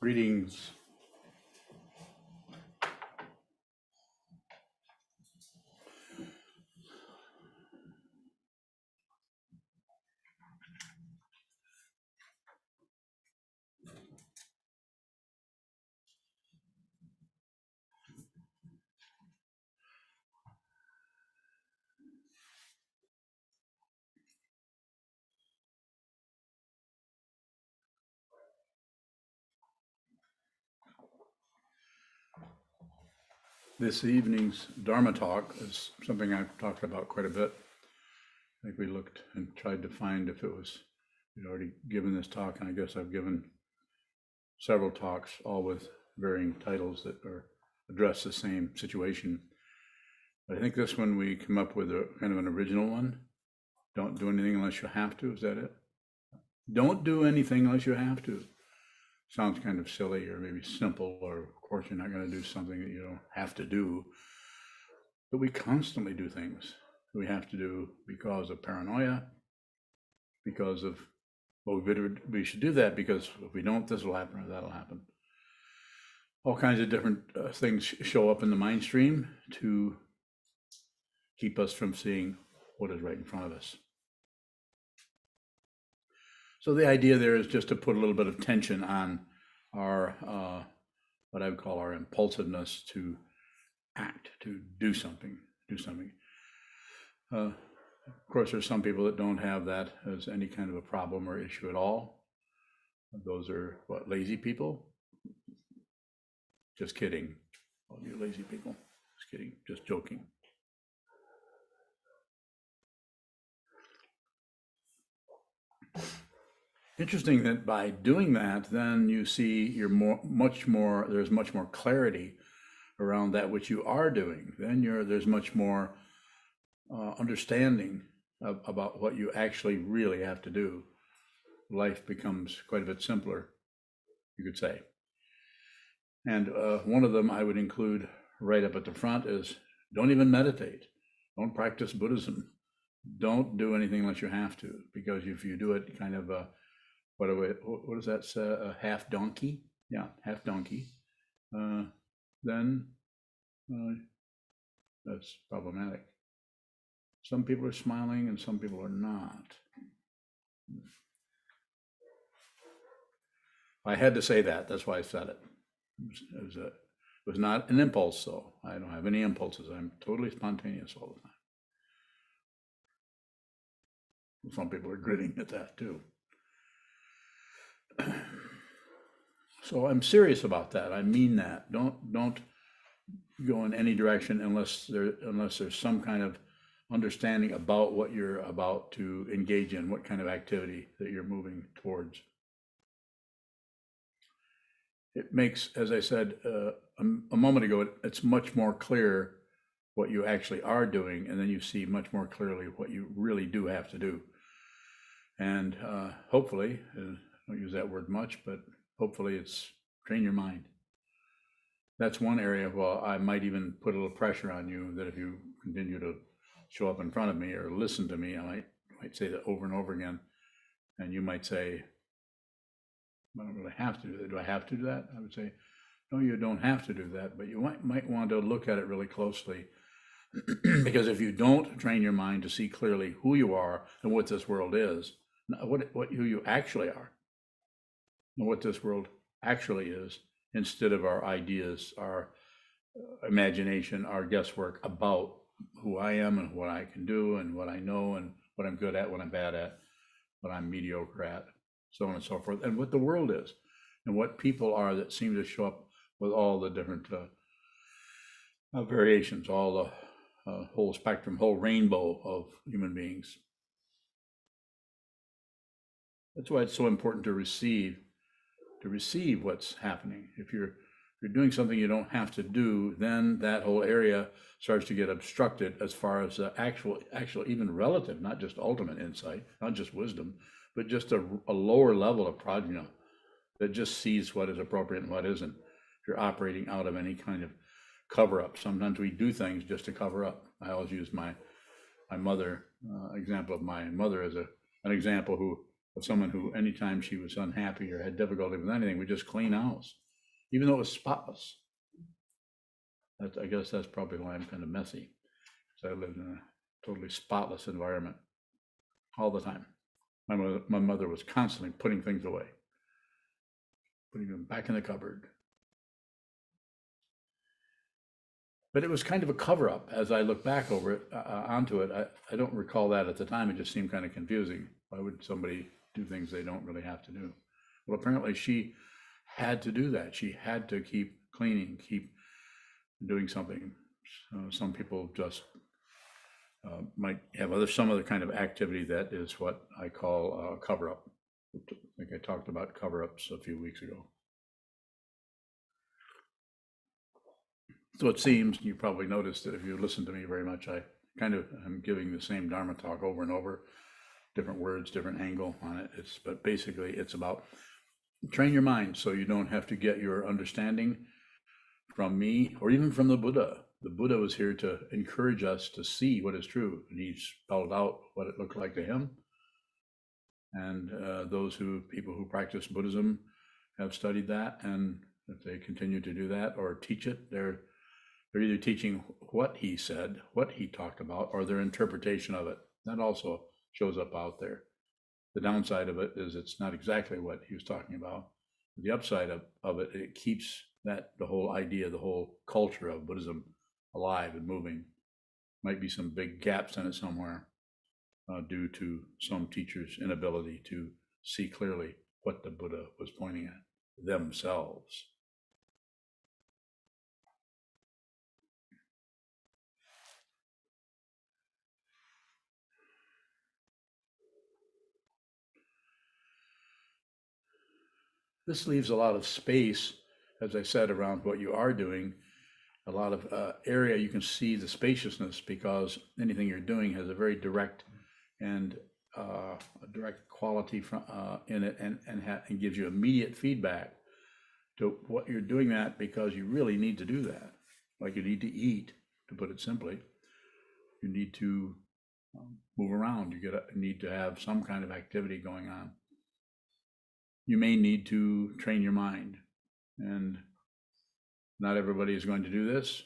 Greetings. This evening's Dharma talk is something I've talked about quite a bit. I think we looked and tried to find if it was, we'd already given this talk, and I guess I've given several talks, all with varying titles that are address the same situation. But I think this one we come up with a kind of an original one. Don't do anything unless you have to. Is that it? Don't do anything unless you have to. Sounds kind of silly or maybe simple, or of course you're not going to do something that you don't have to do. But we constantly do things we have to do because of paranoia, because of, well, we should do that because if we don't, this will happen or that'll happen. All kinds of different things show up in the mind stream to keep us from seeing what is right in front of us. So the idea there is just to put a little bit of tension on our, what I would call our impulsiveness to act, to do something. Of course, there's some people that don't have that as any kind of a problem or issue at all. Those are what, lazy people? Just kidding. All you lazy people. Just kidding, just joking. Interesting that by doing that, then you see you're there's much more clarity around that which you are doing. Then there's much more understanding about what you actually really have to do. Life becomes quite a bit simpler, you could say. And one of them I would include right up at the front is don't even meditate. Don't practice Buddhism. Don't do anything unless you have to, because if you do it kind of what does that say? A half donkey? Yeah, half donkey. Then that's problematic. Some people are smiling and some people are not. I had to say that. That's why I said it. It was not an impulse, though. I don't have any impulses. I'm totally spontaneous all the time. Some people are grinning at that too. So I'm serious about that. I mean that. Don't go in any direction unless there's some kind of understanding about what you're about to engage in, what kind of activity that you're moving towards. It makes, as I said a moment ago, it's much more clear what you actually are doing, and then you see much more clearly what you really do have to do. And hopefully, I don't use that word much, but hopefully it's train your mind. That's one area. Well, I might even put a little pressure on you that if you continue to show up in front of me or listen to me, I might say that over and over again. And you might say, I don't really have to do that. Do I have to do that? I would say, no, you don't have to do that, but you might want to look at it really closely. Because if you don't train your mind to see clearly who you are and what this world is, who you actually are, and what this world actually is, instead of our ideas, our imagination, our guesswork about who I am and what I can do and what I know and what I'm good at, what I'm bad at, what I'm mediocre at, so on and so forth, and what the world is and what people are that seem to show up with all the different variations, all the whole spectrum, whole rainbow of human beings. That's why it's so important to receive what's happening. If you're doing something you don't have to do, then that whole area starts to get obstructed as far as actual, even relative, not just ultimate insight, not just wisdom, but just a lower level of prajna that just sees what is appropriate and what isn't. If you're operating out of any kind of cover up, sometimes we do things just to cover up. I always use my mother, example of my mother as an example who of someone who, anytime she was unhappy or had difficulty with anything, would just clean house, even though it was spotless. I guess that's probably why I'm kind of messy. So I lived in a totally spotless environment all the time. My mother was constantly putting things away, putting them back in the cupboard. But it was kind of a cover up as I look back over it, onto it. I don't recall that at the time. It just seemed kind of confusing. Why would somebody do things they don't really have to do? Well, apparently she had to do that. She had to keep cleaning, keep doing something. Some people just might have some other kind of activity that is what I call a cover up. I think I talked about cover ups a few weeks ago. So it seems, you probably noticed that if you listen to me very much, I kind of am giving the same Dharma talk over and over, different words, different angle on it. But basically it's about train your mind so you don't have to get your understanding from me or even from the Buddha. The Buddha was here to encourage us to see what is true, and he spelled out what it looked like to him. And people who practice Buddhism have studied that, and if they continue to do that or teach it, they're either teaching what he said, what he talked about, or their interpretation of it. That also shows up out there. The downside of it is it's not exactly what he was talking about. The upside of it, it keeps the whole idea, the whole culture of Buddhism alive and moving. Might be some big gaps in it somewhere due to some teachers' inability to see clearly what the Buddha was pointing at themselves. This leaves a lot of space, as I said, around what you are doing, a lot of area you can see the spaciousness, because anything you're doing has a very direct and a direct quality in it, and gives you immediate feedback to what you're doing that because you really need to do that. Like you need to eat, to put it simply. You need to move around. You need to have some kind of activity going on. You may need to train your mind, and not everybody is going to do this.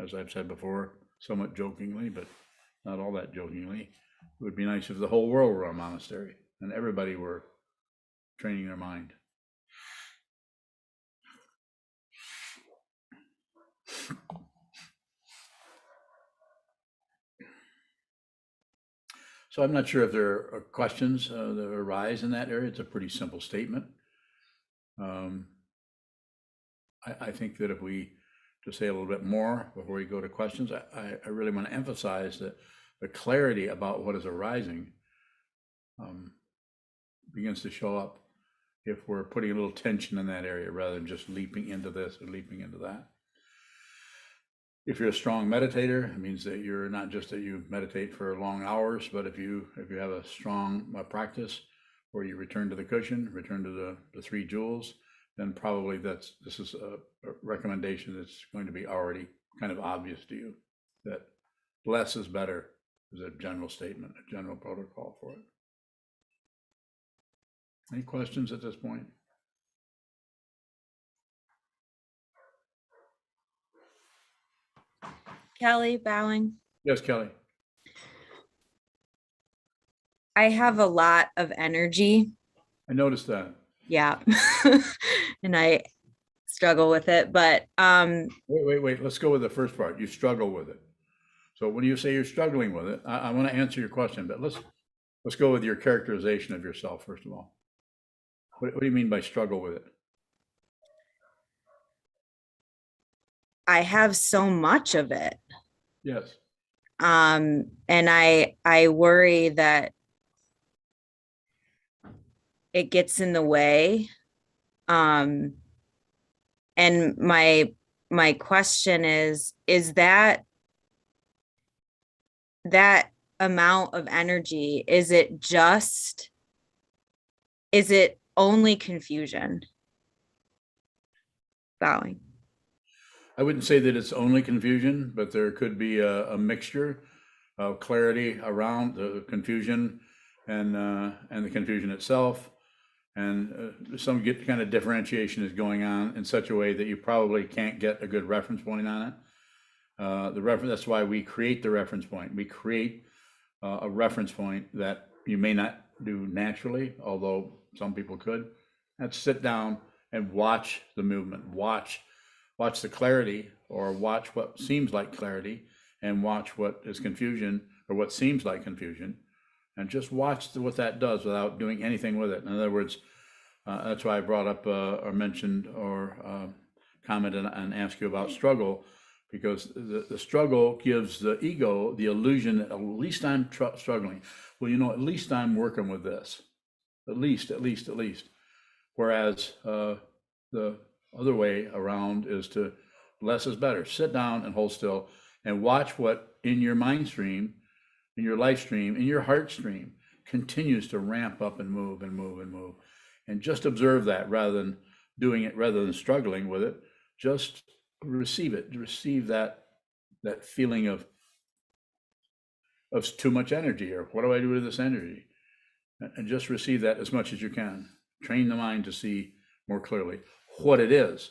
As I've said before, somewhat jokingly, but not all that jokingly, it would be nice if the whole world were a monastery and everybody were training their mind. So I'm not sure if there are questions that arise in that area. It's a pretty simple statement. I think that if we to say a little bit more before we go to questions, I really want to emphasize that the clarity about what is arising begins to show up if we're putting a little tension in that area rather than just leaping into this or leaping into that. If you're a strong meditator, it means that you're not just that you meditate for long hours, but if you have a strong practice where you return to the cushion, return to the three jewels, then probably this is a recommendation that's going to be already kind of obvious to you, that less is better is a general statement, a general protocol for it. Any questions at this point? Kelly, bowing. Yes, Kelly. I have a lot of energy. I noticed that. Yeah. And I struggle with it, but Wait. Let's go with the first part. You struggle with it. So when you say you're struggling with it, I want to answer your question, but let's go with your characterization of yourself first of all. What do you mean by struggle with it? I have so much of it. Yes. And I worry that it gets in the way. And my question is that amount of energy, is it only confusion? Bowing. I wouldn't say that it's only confusion, but there could be a mixture of clarity around the confusion. and the confusion itself. And some kind of differentiation is going on in such a way that you probably can't get a good reference point on it. That's why we create the reference point. We create a reference point that you may not do naturally, although some people could. And sit down and watch the movement, watch the clarity, or watch what seems like clarity, and watch what is confusion or what seems like confusion, and just watch what that does without doing anything with it. In other words, that's why I brought up or mentioned or commented and asked you about struggle, because the struggle gives the ego the illusion that at least I'm struggling. Well, at least I'm working with this. At least. Whereas the other way around is to less is better. Sit down and hold still and watch what in your mind stream, in your life stream, in your heart stream continues to ramp up and move and move and move. And just observe that rather than doing it, rather than struggling with it. Just receive it, receive that feeling of too much energy, or what do I do with this energy? And just receive that as much as you can. Train the mind to see more clearly what it is.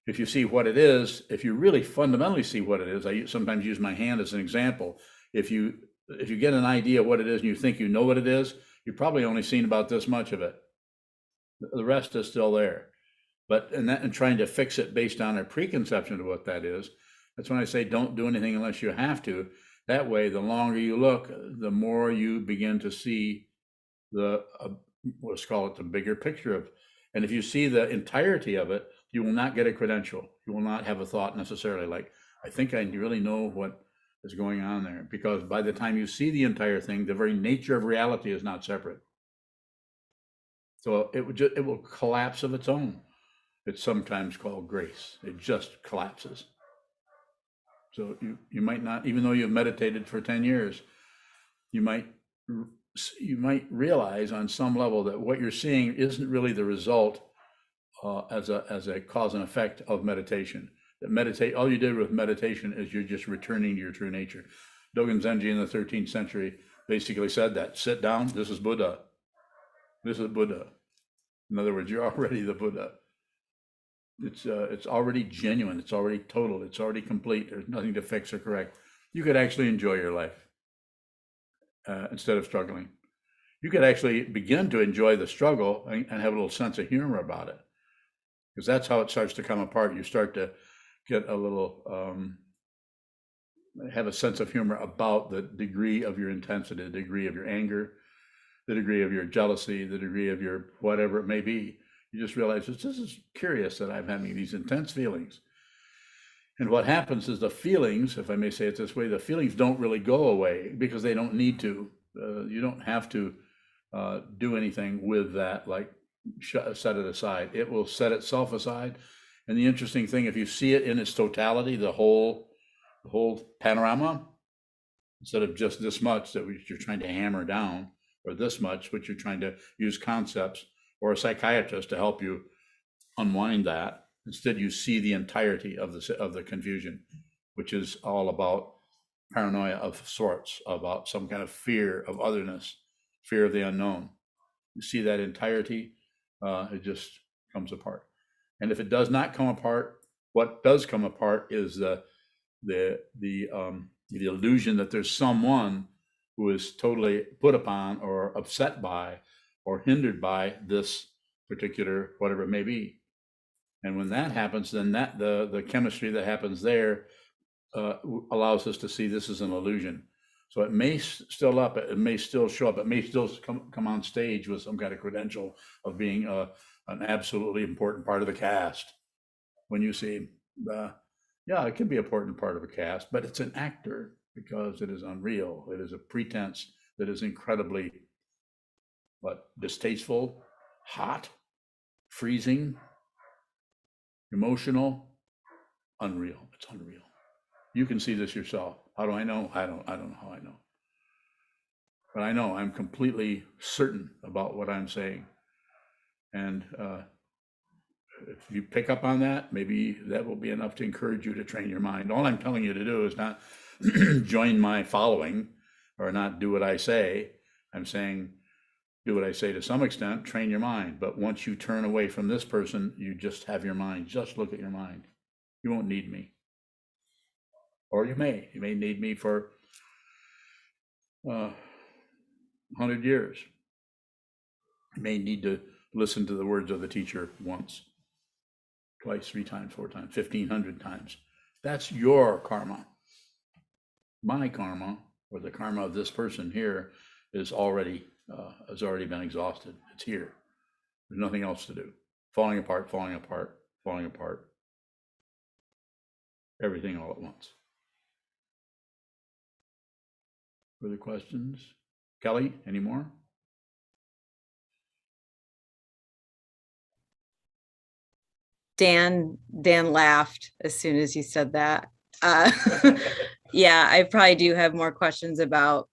If you see what it is, if you really fundamentally see what it is, I sometimes use my hand as an example. If you get an idea of what it is and you think you know what it is, you've probably only seen about this much of it. The rest is still there. But and trying to fix it based on a preconception of what that is, that's when I say don't do anything unless you have to. That way, the longer you look, the more you begin to see let's call it the bigger picture of. And if you see the entirety of it, you will not get a credential. You will not have a thought necessarily like, I think I really know what is going on there. Because by the time you see the entire thing, the very nature of reality is not separate. So it will collapse of its own. It's sometimes called grace. It just collapses. So you might not, even though you've meditated for 10 years, you might realize on some level that what you're seeing isn't really the result as a cause and effect of meditation. That all you did with meditation is you're just returning to your true nature. Dogen Zenji in the 13th century basically said that. Sit down, this is Buddha. This is Buddha. In other words, you're already the Buddha. It's already genuine. It's already total. It's already complete. There's nothing to fix or correct. You could actually enjoy your life instead of struggling. You could actually begin to enjoy the struggle and have a little sense of humor about it, because that's how it starts to come apart. You start to get a little have a sense of humor about the degree of your intensity, the degree of your anger, the degree of your jealousy, the degree of your whatever it may be. You just realize this is curious that I'm having these intense feelings. And what happens is the feelings, if I may say it this way, the feelings don't really go away because they don't need to. You don't have to do anything with that, like set it aside. It will set itself aside. And the interesting thing, if you see it in its totality, the whole panorama, instead of just this much that you're trying to hammer down, or this much, which you're trying to use concepts or a psychiatrist to help you unwind that. Instead, you see the entirety of the confusion, which is all about paranoia of sorts, about some kind of fear of otherness, fear of the unknown. You see that entirety, it just comes apart. And if it does not come apart, what does come apart is the illusion that there's someone who is totally put upon or upset by or hindered by this particular whatever it may be. And when that happens, then the chemistry that happens there allows us to see this is an illusion. So it may still up, it may still show up, it may still come on stage with some kind of credential of being an absolutely important part of the cast. When you see, yeah, it can be an important part of a cast, but it's an actor because it is unreal. It is a pretense that is incredibly, distasteful, hot, freezing, emotional, unreal. It's unreal. You can see this yourself. How do I know? I don't know how I know. But I know I'm completely certain about what I'm saying. And if you pick up on that, maybe that will be enough to encourage you to train your mind. All I'm telling you to do is not join my following or not do what I say. I'm saying, do what I say to some extent, train your mind. But once you turn away from this person, you just have your mind. Just look at your mind. You won't need me. Or you may. You may need me for 100 years. You may need to listen to the words of the teacher once, twice, 3 times, 4 times, 1,500 times. That's your karma. My karma, or the karma of this person here, has already been exhausted. It's here. There's nothing else to do. Falling apart, falling apart, falling apart. Everything all at once. Further questions? Kelly, any more? Dan laughed as soon as you said that. Yeah, I probably do have more questions about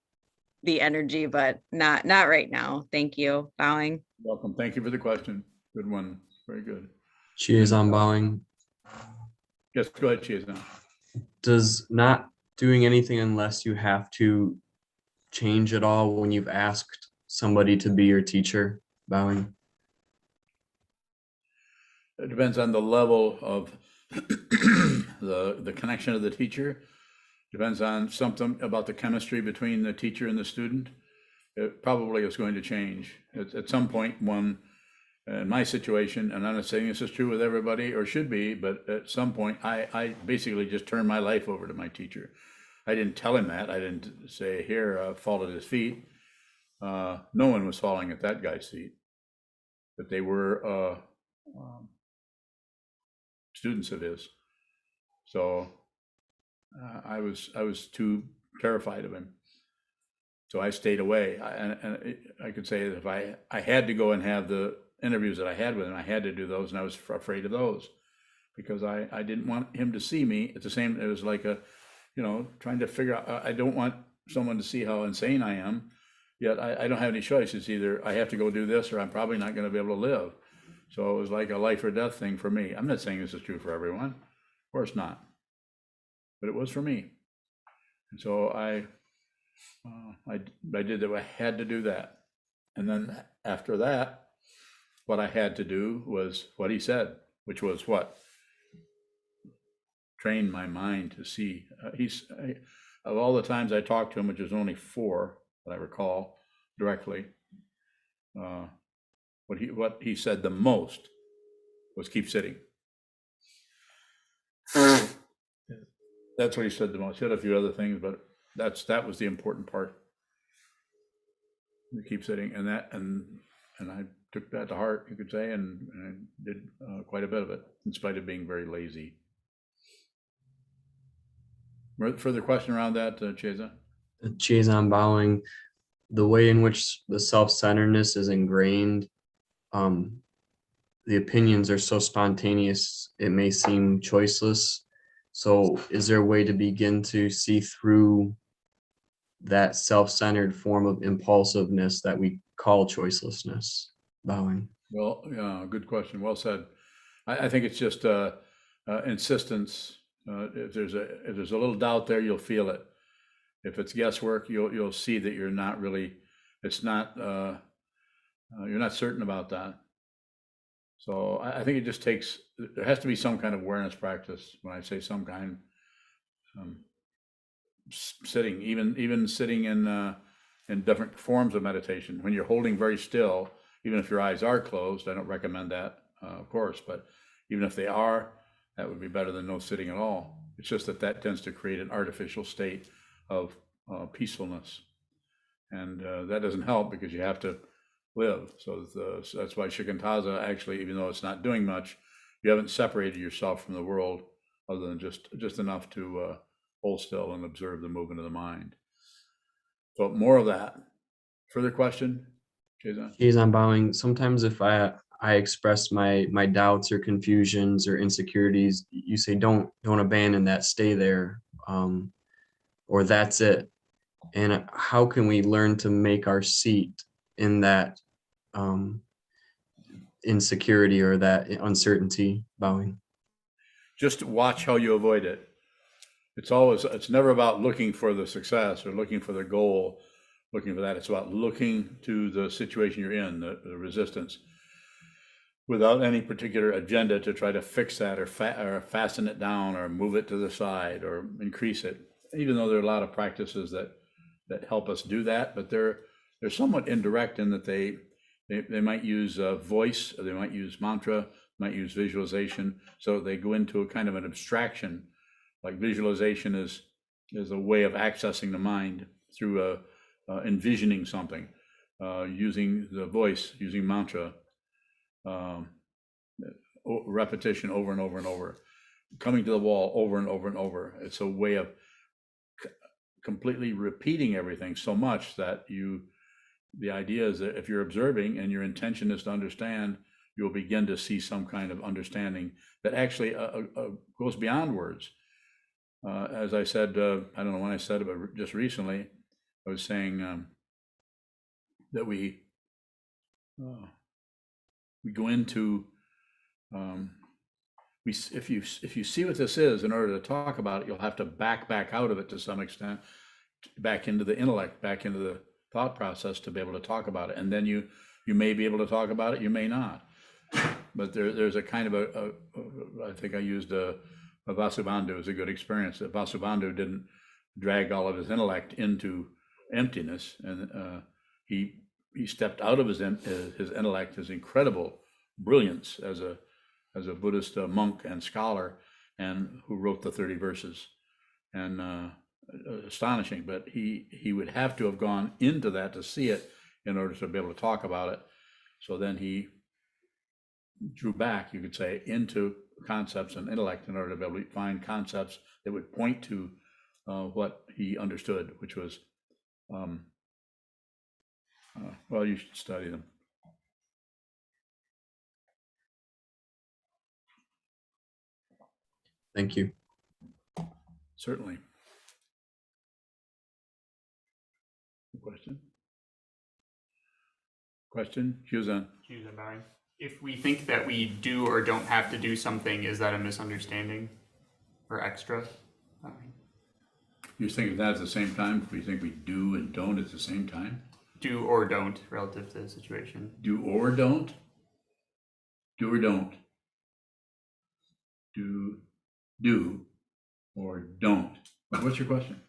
the energy, but not right now. Thank you. Bowing. Welcome. Thank you for the question. Good one. Very good. Choicelessness bowing. Yes, go ahead, Choicelessness. Does not doing anything unless you have to change at all when you've asked somebody to be your teacher? Bowing. It depends on the level of the connection of the teacher. Depends on something about the chemistry between the teacher and the student. It probably is going to change. At some point, one, in my situation, and I'm not saying this is true with everybody or should be, but at some point, I basically just turned my life over to my teacher. I didn't tell him that. I didn't say, here, fall at his feet. No one was falling at that guy's feet, but they were students of his. So I was too terrified of him. So I stayed away. And I could say that if I had to go and have the interviews that I had with him, I had to do those, and I was afraid of those because I didn't want him to see me. At the same, it was like trying to figure out, I don't want someone to see how insane I am, yet I don't have any choice. It's either I have to go do this or I'm probably not going to be able to live. So it was like a life or death thing for me. I'm not saying this is true for everyone. Of course not. But it was for me. And so I did that. I had to do that. And then after that, what I had to do was what he said, which was what? Train my mind to see. Of all the times I talked to him, which was only 4 that I recall directly, what he said the most was keep sitting. That's what he said the most. He had a few other things, but that was the important part. You keep sitting, and I took that to heart, you could say, and I did quite a bit of it, in spite of being very lazy. Further question around that, Cheza? Choicelessness bowing. The way in which the self-centeredness is ingrained, the opinions are so spontaneous, it may seem choiceless. So is there a way to begin to see through that self-centered form of impulsiveness that we call choicelessness? Bowing. Well, yeah, good question. Well said. I think it's just insistence. If there's a little doubt there, you'll feel it. If it's guesswork, you'll see that you're not really. It's not. You're not certain about that. So I think it just takes. There has to be some kind of awareness practice. When I say some kind, sitting, even sitting in different forms of meditation. When you're holding very still, even if your eyes are closed, I don't recommend that, of course. But even if they are, that would be better than no sitting at all. It's just that tends to create an artificial state of peacefulness, and that doesn't help because you have to live. So that's why shikantaza, actually, even though it's not doing much, you haven't separated yourself from the world other than just enough to hold still and observe the movement of the mind. So more of that. Further question, Jason? Choicelessness bowing. Sometimes if I express my doubts or confusions or insecurities, you say don't abandon that, stay there, or that's it. And how can we learn to make our seat in that insecurity or that uncertainty? Bowing. Just watch how you avoid it. It's never about looking for the success or looking for the goal looking for that. It's about looking to the situation you're in, the resistance, without any particular agenda to try to fix that or fasten it down or move it to the side or increase it. Even though there are a lot of practices that help us do that, but they're somewhat indirect in that they might use voice, or they might use mantra, might use visualization. So they go into a kind of an abstraction. Like visualization is a way of accessing the mind through envisioning something, using the voice, using mantra, repetition over and over and over, coming to the wall over and over and over. It's a way of completely repeating everything so much that the idea is that if you're observing and your intention is to understand, you'll begin to see some kind of understanding that actually goes beyond words. As I said, I don't know when I said it, but just recently, I was saying that we go into if you see what this is, in order to talk about it, you'll have to back out of it to some extent, back into the intellect, back into the thought process to be able to talk about it. And then you may be able to talk about it, you may not. But there's a kind of I think I used a Vasubandhu as a good experience. That Vasubandhu didn't drag all of his intellect into emptiness, and he stepped out of his intellect, his incredible brilliance as a Buddhist monk and scholar, and who wrote the 30 verses, and astonishing. But he would have to have gone into that to see it in order to be able to talk about it. So then he drew back, you could say, into concepts and intellect in order to be able to find concepts that would point to what he understood, which was, well, you should study them. Thank you. Certainly. Question? Choicelessness. If we think that we do or don't have to do something, is that a misunderstanding or extra? You think of that at the same time? We think we do and don't at the same time? Do or don't relative to the situation. Do or don't? Do or don't? Do or don't? What's your question?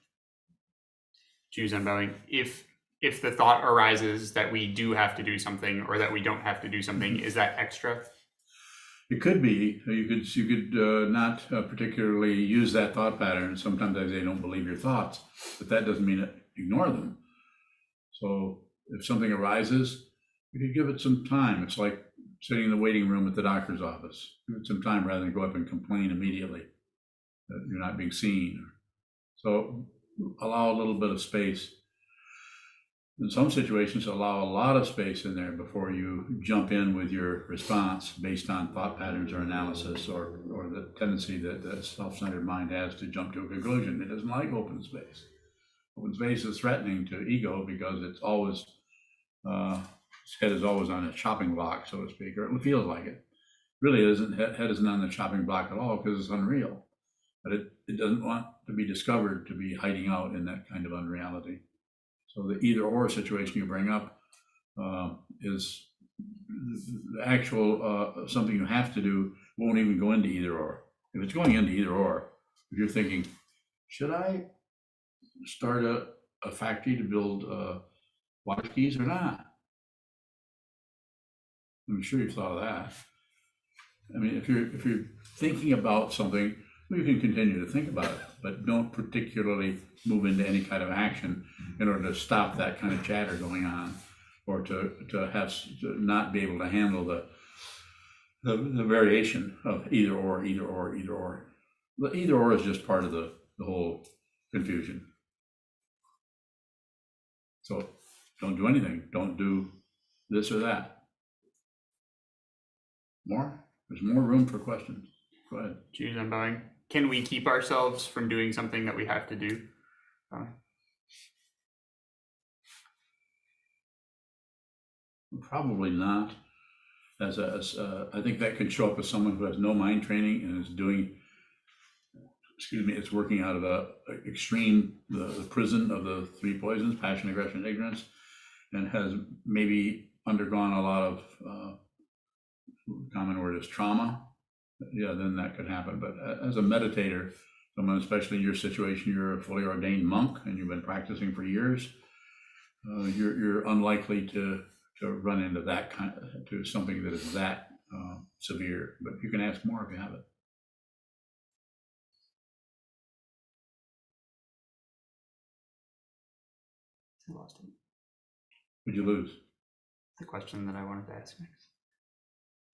Choose bowing. If the thought arises that we do have to do something or that we don't have to do something, is that extra? It could be. You could not particularly use that thought pattern. Sometimes they don't believe your thoughts, but that doesn't mean ignore them. So if something arises, you could give it some time. It's like sitting in the waiting room at the doctor's office. Give it some time rather than go up and complain immediately that you're not being seen. So allow a little bit of space. In some situations, allow a lot of space in there before you jump in with your response based on thought patterns or analysis, or the tendency that the self-centered mind has to jump to a conclusion. It doesn't like open space. Open space is threatening to ego because it's always, its head is always on a chopping block, so to speak, or it feels like it. Really isn't, head isn't on the chopping block at all because it's unreal. But it doesn't want to be discovered to be hiding out in that kind of unreality. So the either or situation you bring up is the actual something you have to do won't even go into either or. If it's going into either or, if you're thinking, should I start a factory to build water skis or not? I'm sure you've thought of that. I mean, if you're thinking about something, you can continue to think about it, but don't particularly move into any kind of action in order to stop that kind of chatter going on, or to not be able to handle the variation of either or. The either or is just part of the whole confusion. So don't do anything. Don't do this or that. More? There's more room for questions. Go ahead. Choose bowing. Can we keep ourselves from doing something that we have to do? Probably not. I think that could show up as someone who has no mind training and is doing excuse me, it's working out of a extreme, the prison of the three poisons, passion, aggression, ignorance, and has maybe undergone a lot of, common word is trauma, yeah, then that could happen. But as a meditator, someone, especially in your situation, you're a fully ordained monk and you've been practicing for years, you're unlikely to run into that kind of, to something that is that severe. But you can ask more if you have it. I lost it. What'd you lose? The question that I wanted to ask next.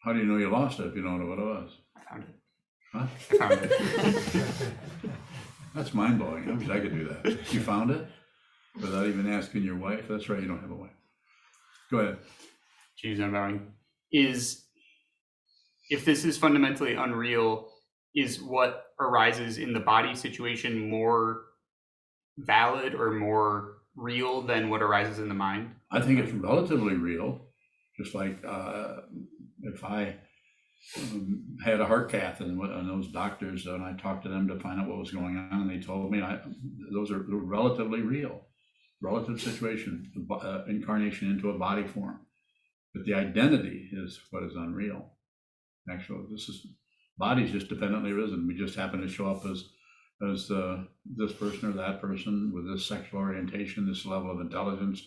How do you know you lost it if you don't know what it was? I found it. Huh? I found it. That's mind blowing. I wish I could do that. You found it without even asking your wife? That's right, you don't have a wife. Go ahead. Choose unbowing. Is, if this is fundamentally unreal, is what arises in the body situation more valid or more real than what arises in the mind? I think it's relatively real. Just like if I had a heart cath and those doctors, and I talked to them to find out what was going on, and they told me those are relatively real, relative situation, incarnation into a body form. But the identity is what is unreal. Actually, body's just dependently risen. We just happen to show up as this person or that person with this sexual orientation, this level of intelligence,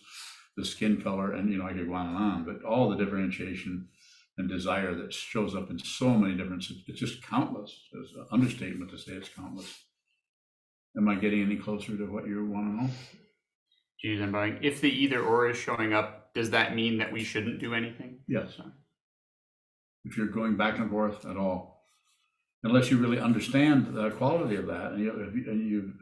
the skin color, and I could go on and on. But all the differentiation and desire that shows up in so many different, it's just countless. It's an understatement to say it's countless. Am I getting any closer to what you want to know? Choose unbowing. If the either or is showing up, does that mean that we shouldn't do anything? Yes. If you're going back and forth at all, unless you really understand the quality of that, and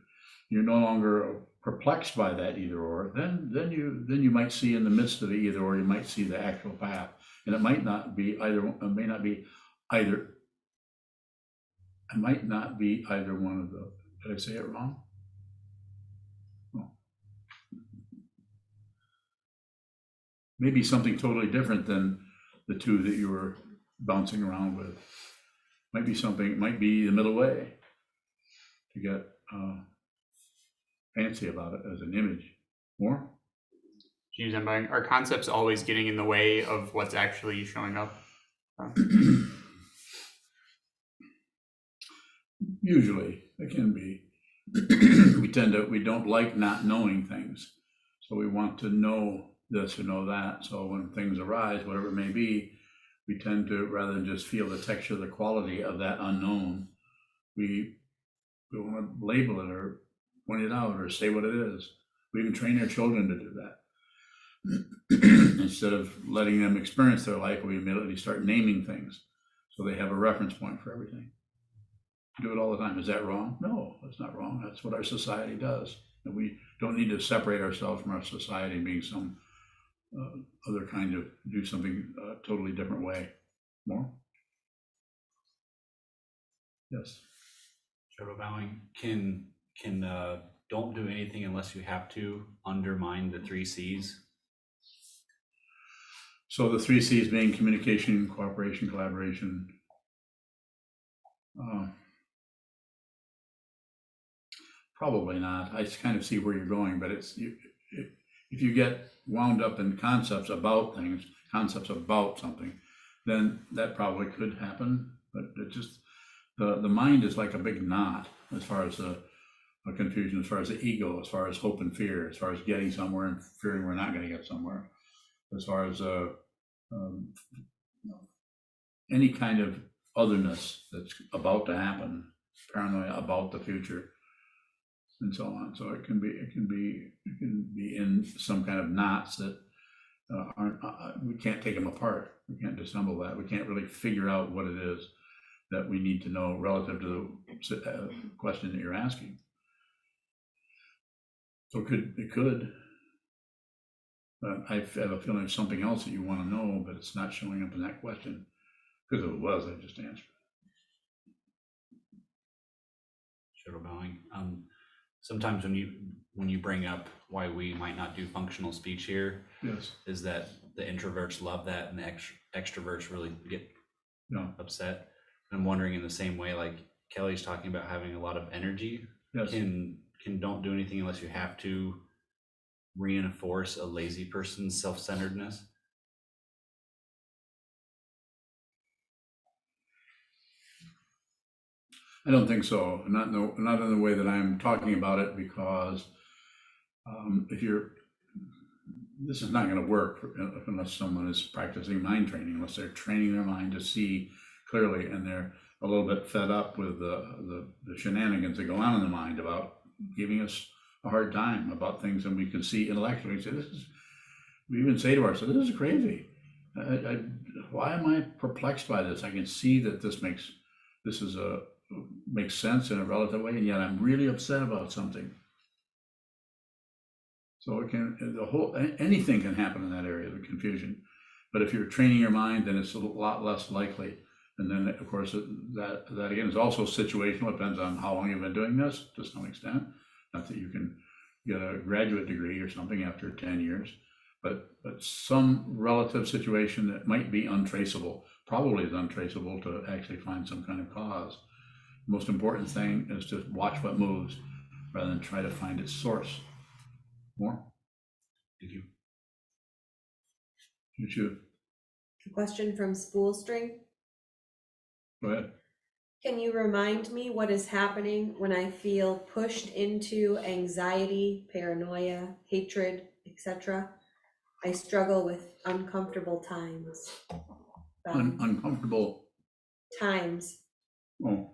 you're no longer perplexed by that either or, then you might see in the midst of the either or, you might see the actual path, and it might not be either. It may not be either. It might not be either one of those. Did I say it wrong? Oh. Maybe something totally different than the two that you were bouncing around with. Might be something. Might be the middle way to get fancy about it as an image. More? Choose unbowing. Are concepts always getting in the way of what's actually showing up? Usually, it can be. We don't like not knowing things, so we want to know this or know that. So when things arise, whatever it may be, we tend to, rather than just feel the texture, the quality of that unknown, we want to label it or point it out or say what it is. We even train our children to do that. Instead of letting them experience their life, we immediately start naming things so they have a reference point for everything. Do it all the time. Is that wrong? No, that's not wrong. That's what our society does. And we don't need to separate ourselves from our society being some other kind of, do something totally different way. More? Yes. Shadow bowing can don't do anything unless you have to undermine the 3 C's. So the 3 C's being communication, cooperation, collaboration. Probably not. I kind of see where you're going, but if you get wound up in concepts about things, concepts about something, then that probably could happen. But it just, the mind is like a big knot as far as a confusion, as far as the ego, as far as hope and fear, as far as getting somewhere and fearing we're not going to get somewhere, as far as any kind of otherness that's about to happen, paranoia about the future, and so on. So it can be in some kind of knots that aren't. We can't take them apart. We can't disassemble that. We can't really figure out what it is that we need to know relative to the question that you're asking. So it could. I have a feeling there's something else that you want to know, but it's not showing up in that question. Because if it was, I just answered. Shadow bowing. Sometimes when you bring up why we might not do functional speech here, Yes. is that the introverts love that and the extroverts really get upset. I'm wondering in the same way, like Kelly's talking about having a lot of energy, Yes. can don't do anything unless you have to reinforce a lazy person's self-centeredness? I don't think so. Not in the way that I'm talking about it, because this is not going to work unless someone is practicing mind training, unless they're training their mind to see clearly, and they're a little bit fed up with the shenanigans that go on in the mind about giving us a hard time about things, and we can see intellectually. We say, we even say to ourselves, this is crazy. Why am I perplexed by this? I can see that this makes sense in a relative way, and yet I'm really upset about something. So anything can happen in that area of confusion. But if you're training your mind, then it's a lot less likely. And then, of course, that again is also situational. It depends on how long you've been doing this to some extent. Not that you can get a graduate degree or something after 10 years, but some relative situation that might be untraceable, probably is untraceable to actually find some kind of cause. The most important thing is to watch what moves rather than try to find its source. More? Thank you. You should. A question from Spool String. Go ahead. Can you remind me what is happening when I feel pushed into anxiety, paranoia, hatred, etc.? I struggle with uncomfortable times. Uncomfortable. Times. Oh.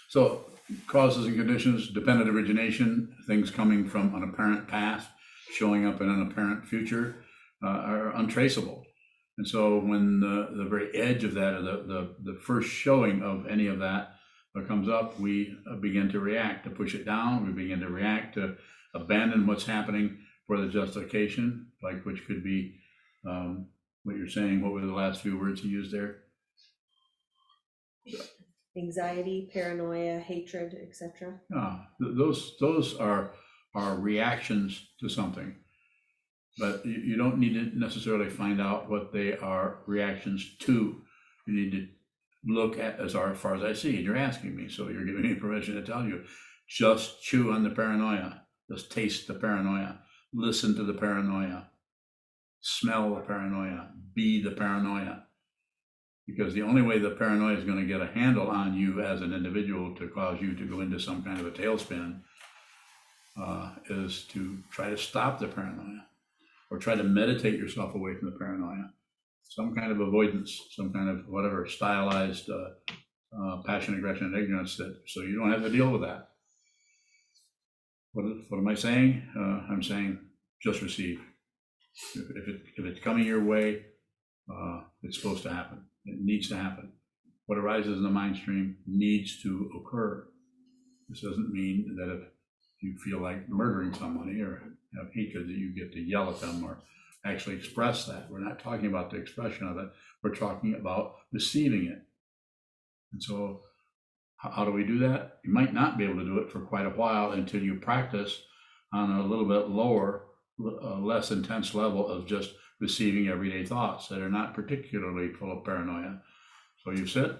So causes and conditions, dependent origination, things coming from an apparent past, showing up in an apparent future, are untraceable. And so when the very edge of that, or the first showing of any of that comes up, we begin to react, to push it down. We begin to react, to abandon what's happening for the justification, like which could be what you're saying. What were the last few words you used there? Anxiety, paranoia, hatred, etc. Those are reactions to something, but you don't need to necessarily find out what they are reactions to. You need to look at as far as I see, and you're asking me, so you're giving me permission to tell you. Just chew on the paranoia. Just taste the paranoia. Listen to the paranoia. Smell the paranoia. Be the paranoia. Because the only way the paranoia is going to get a handle on you as an individual to cause you to go into some kind of a tailspin is to try to stop the paranoia, or try to meditate yourself away from the paranoia. Some kind of avoidance, some kind of whatever stylized passion, aggression, and ignorance, so you don't have to deal with that. What am I saying? I'm saying just receive. If it's coming your way, it's supposed to happen. It needs to happen. What arises in the mind stream needs to occur. This doesn't mean that if you feel like murdering somebody or have hatred, that you get to yell at them or actually express that. We're not talking about the expression of it. We're talking about receiving it. And so how do we do that? You might not be able to do it for quite a while until you practice on a little bit lower, less intense level of just receiving everyday thoughts that are not particularly full of paranoia. So you sit,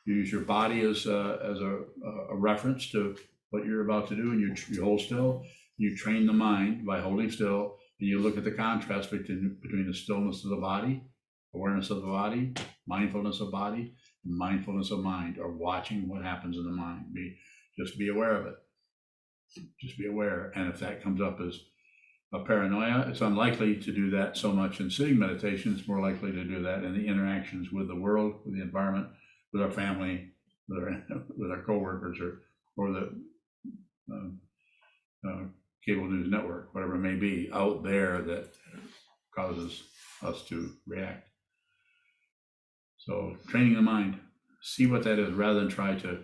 you use your body as a reference to what you're about to do, and you hold still. You train the mind by holding still, and you look at the contrast between the stillness of the body, awareness of the body, mindfulness of body, and mindfulness of mind, or watching what happens in the mind. Just be aware of it. Just be aware. And if that comes up as a paranoia, it's unlikely to do that so much in sitting meditation. It's more likely to do that in the interactions with the world, with the environment, with our family, with our coworkers, or the cable news network, whatever it may be out there that causes us to react. So training the mind, see what that is, rather than try to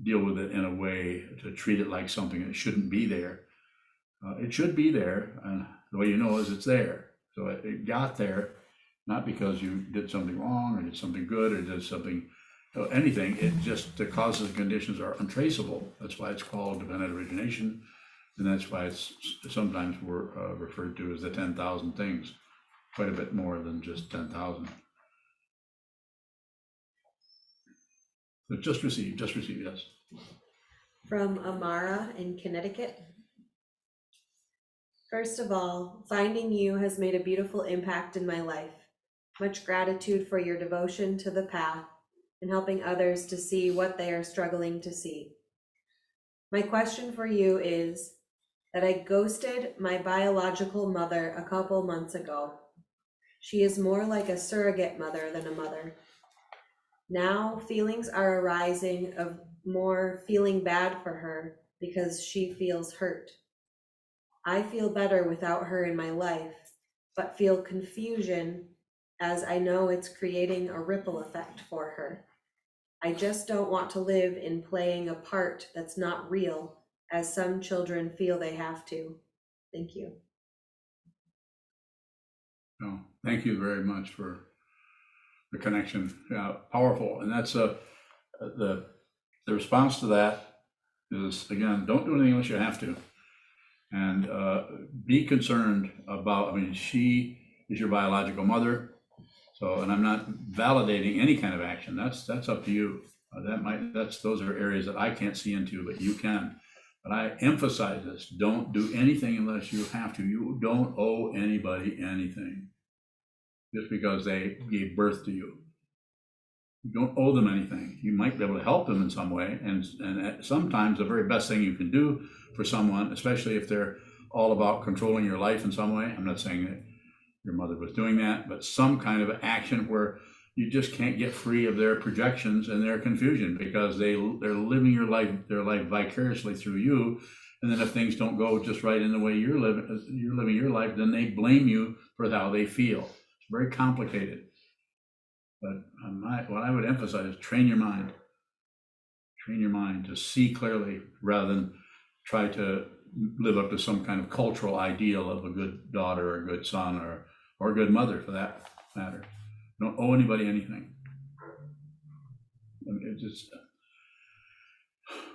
deal with it in a way to treat it like something that shouldn't be there. It should be there, and the way you know is it's there. So it got there, not because you did something wrong or did something good or did something, anything. It just, the causes and conditions are untraceable. That's why it's called dependent origination, and that's why it's sometimes we're referred to as the 10,000 things. Quite a bit more than just 10,000. Just receive, yes. From Amara in Connecticut. First of all, finding you has made a beautiful impact in my life. Much gratitude for your devotion to the path and helping others to see what they are struggling to see. My question for you is that I ghosted my biological mother a couple months ago. She is more like a surrogate mother than a mother. Now feelings are arising of more feeling bad for her because she feels hurt. I feel better without her in my life, but feel confusion as I know it's creating a ripple effect for her. I just don't want to live in playing a part that's not real, as some children feel they have to. Thank you. No, thank you very much for the connection. Yeah, powerful. And that's the response to that is, again, don't do anything unless you have to. And be concerned about, I mean, she is your biological mother. So, and I'm not validating any kind of action. That's up to you. Those are areas that I can't see into, but you can. But I emphasize this: don't do anything unless you have to. You don't owe anybody anything just because they gave birth to you. You don't owe them anything. You might be able to help them in some way, and sometimes the very best thing you can do for someone, especially if they're all about controlling your life in some way. I'm not saying that your mother was doing that, but some kind of action where you just can't get free of their projections and their confusion because they're living their life vicariously through you. And then if things don't go just right in the way you're living your life, then they blame you for how they feel. It's very complicated. But what I would emphasize is train your mind to see clearly rather than try to live up to some kind of cultural ideal of a good daughter or a good son or a good mother for that matter. Don't owe anybody anything. It just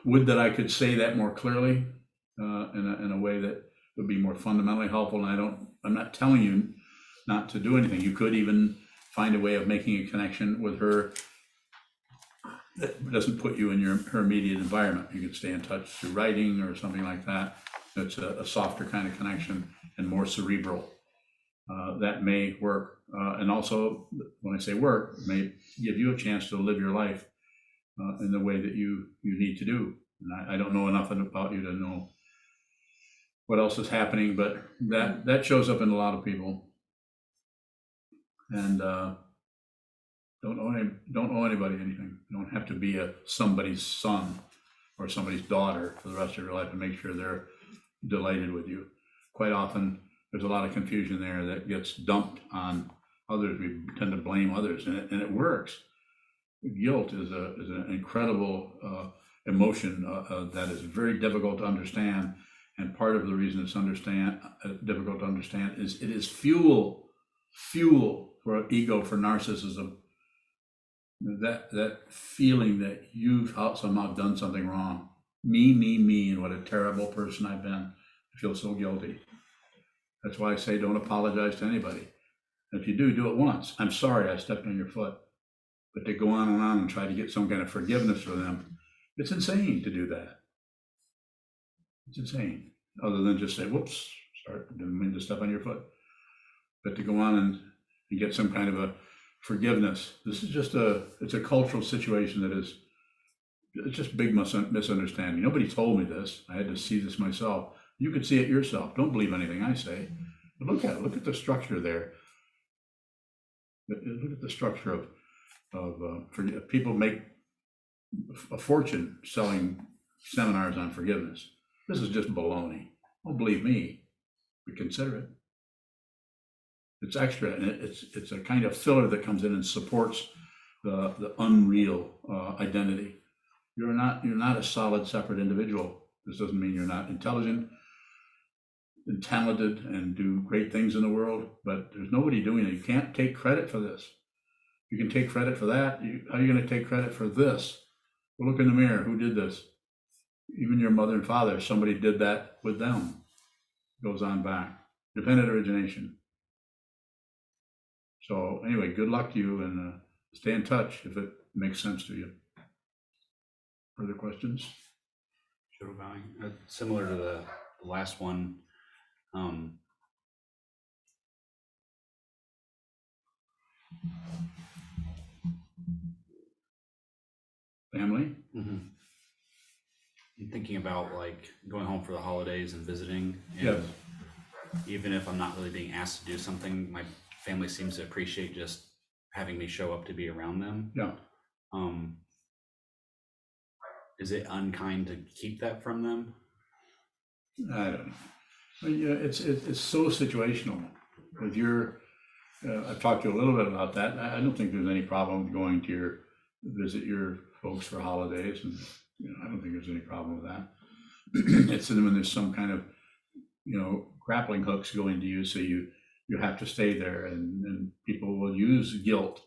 would that I could say that more clearly in a way that would be more fundamentally helpful. And I'm not telling you not to do anything. You could even find a way of making a connection with her that doesn't put you in her immediate environment. You can stay in touch through writing or something like that. It's a softer kind of connection and more cerebral. That may work. And also, when I say work, it may give you a chance to live your life in the way that you need to do. And I don't know enough about you to know what else is happening, but that shows up in a lot of people. And don't owe anybody anything. You don't have to be somebody's son or somebody's daughter for the rest of your life to make sure they're delighted with you. Quite often, there's a lot of confusion there that gets dumped on others. We tend to blame others, and it works. Guilt is an incredible emotion that is very difficult to understand. And part of the reason it's difficult to understand is it is fuel for ego, for narcissism. That feeling that you've somehow done something wrong. Me, and what a terrible person I've been. I feel so guilty. That's why I say don't apologize to anybody. If you do it once. I'm sorry I stepped on your foot. But to go on and try to get some kind of forgiveness for them, it's insane to do that. It's insane. Other than just say, whoops, sorry, didn't mean to step on your foot. But to go on and get some kind of a forgiveness. This is just it's a cultural situation it's just big misunderstanding. Nobody told me this. I had to see this myself. You could see it yourself. Don't believe anything I say. But look at it. Look at the structure there. Look at the structure of people make a fortune selling seminars on forgiveness. This is just baloney. Don't believe me, but consider it. It's extra, and it's a kind of filler that comes in and supports the unreal identity. You're not a solid, separate individual. This doesn't mean you're not intelligent and talented and do great things in the world, but there's nobody doing it. You can't take credit for this. You can take credit for that. How are you going to take credit for this? Well, look in the mirror. Who did this? Even your mother and father. Somebody did that with them. Goes on back. Dependent origination. So anyway, good luck to you, and stay in touch if it makes sense to you. Further questions? Shadow bowing, similar to the last one. Family? I'm thinking about like going home for the holidays and visiting. And Yes. even if I'm not really being asked to do something, my family seems to appreciate just having me show up to be around them. Yeah. Is it unkind to keep that from them? I don't know. Well, yeah, it's so situational. With your, I've talked to you a little bit about that. I don't think there's any problem with going to visit your folks for holidays, and I don't think there's any problem with that. It's when there's some kind of grappling hooks going to you, so you have to stay there, and people will use guilt,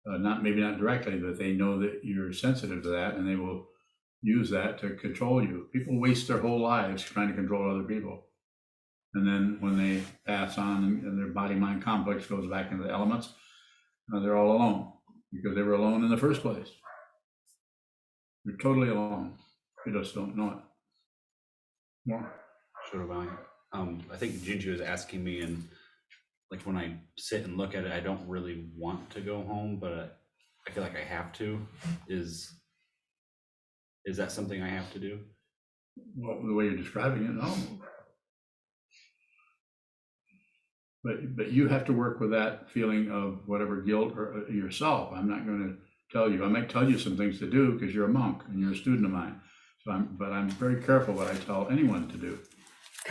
maybe not directly, but they know that you're sensitive to that, and they will use that to control you. People waste their whole lives trying to control other people. And then when they pass on and their body-mind complex goes back into the elements, they're all alone because they were alone in the first place. You're totally alone. You just don't know it. More? Shadow bowing. I think Junji was asking me, and like when I sit and look at it, I don't really want to go home, but I feel like I have to. Is that something I have to do? Well, the way you're describing it, no. But you have to work with that feeling of whatever guilt or yourself. I'm not going to tell you. I might tell you some things to do because you're a monk and you're a student of mine. But I'm very careful what I tell anyone to do.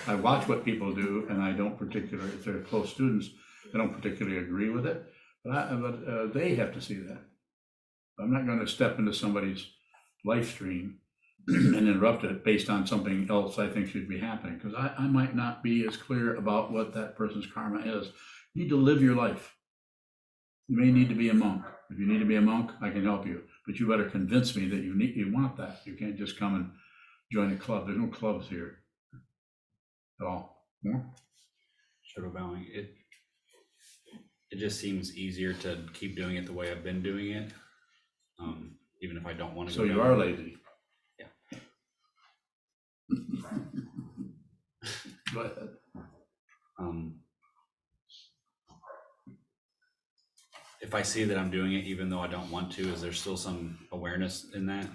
I watch what people do, and I don't particularly, if they're close students, I don't particularly agree with it. But they have to see that. I'm not going to step into somebody's life stream and interrupt it based on something else I think should be happening, because I might not be as clear about what that person's karma is. You need to live your life. You may need to be a monk. If you need to be a monk, I can help you, but you better convince me that you want that. You can't just come and join a club. There's no clubs here at all. More? Shadow bowing. It just seems easier to keep doing it the way I've been doing it, even if I don't want to. So you are lazy. Yeah. Go ahead. If I see that I'm doing it even though I don't want to, is there still some awareness in that?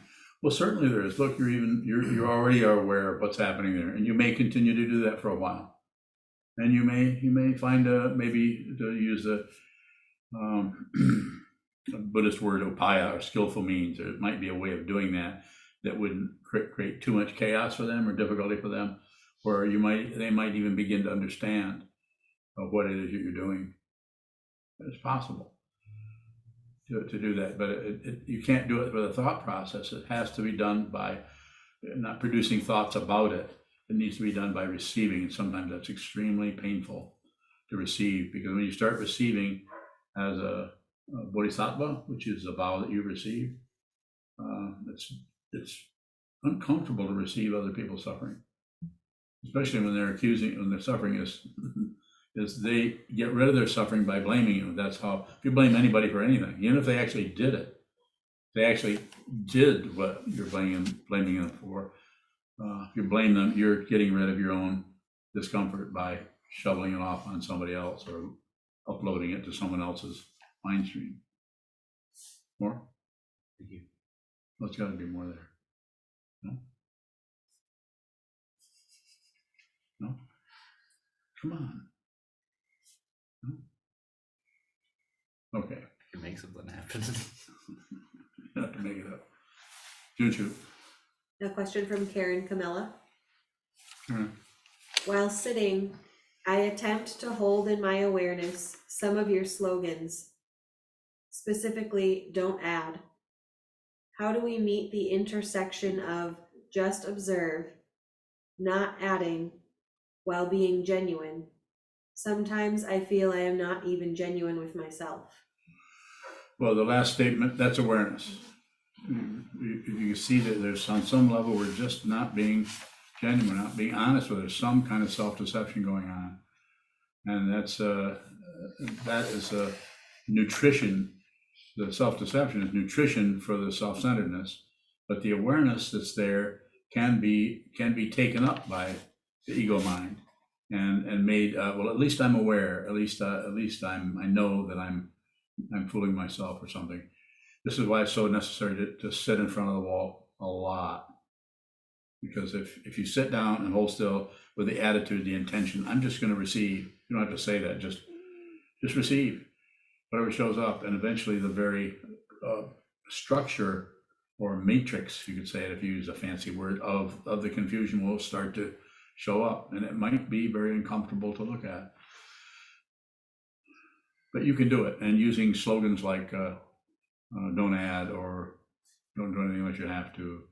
Well, certainly there is. Look, you already are aware of what's happening there, and you may continue to do that for a while. And you may find maybe to use the Buddhist word upaya, or skillful means. There might be a way of doing that wouldn't create too much chaos for them or difficulty for them, where they might even begin to understand what it is that you're doing. It's possible to do that, but you can't do it with a thought process. It has to be done by not producing thoughts about it. It needs to be done by receiving, and sometimes that's extremely painful to receive, because when you start receiving as a bodhisattva, which is a vow that you receive, it's uncomfortable to receive other people's suffering, especially when their suffering is they get rid of their suffering by blaming you. That's how, if you blame anybody for anything, even if they actually did it, they actually did what you're blaming them for. If you blame them, you're getting rid of your own discomfort by shoveling it off on somebody else or uploading it to someone else's mind stream. More? Thank you. There's got to be more there. No? No? Come on. No? Okay. I can make something happen. You have to make it up. Junju. A question from Karen Camilla. All right. While sitting, I attempt to hold in my awareness some of your slogans, specifically "Don't add." How do we meet the intersection of just observe, not adding, while being genuine? Sometimes I feel I am not even genuine with myself. Well, the last statement, that's awareness. You see that there's, on some level, we're just not being genuine, not being honest with it. There's some kind of self-deception going on. And that is nutrition. The self-deception is nutrition for the self-centeredness. but the awareness that's there can be taken up by the ego mind and made, well, at least I'm aware, at least I know that I'm fooling myself or something. This is why it's so necessary to sit in front of the wall a lot. Because if you sit down and hold still with the attitude, the intention, I'm just going to receive, you don't have to say that, just receive whatever shows up. And eventually the very structure or matrix, you could say it if you use a fancy word, of the confusion will start to show up. And it might be very uncomfortable to look at. But you can do it. And using slogans like don't add or don't do anything unless you have to,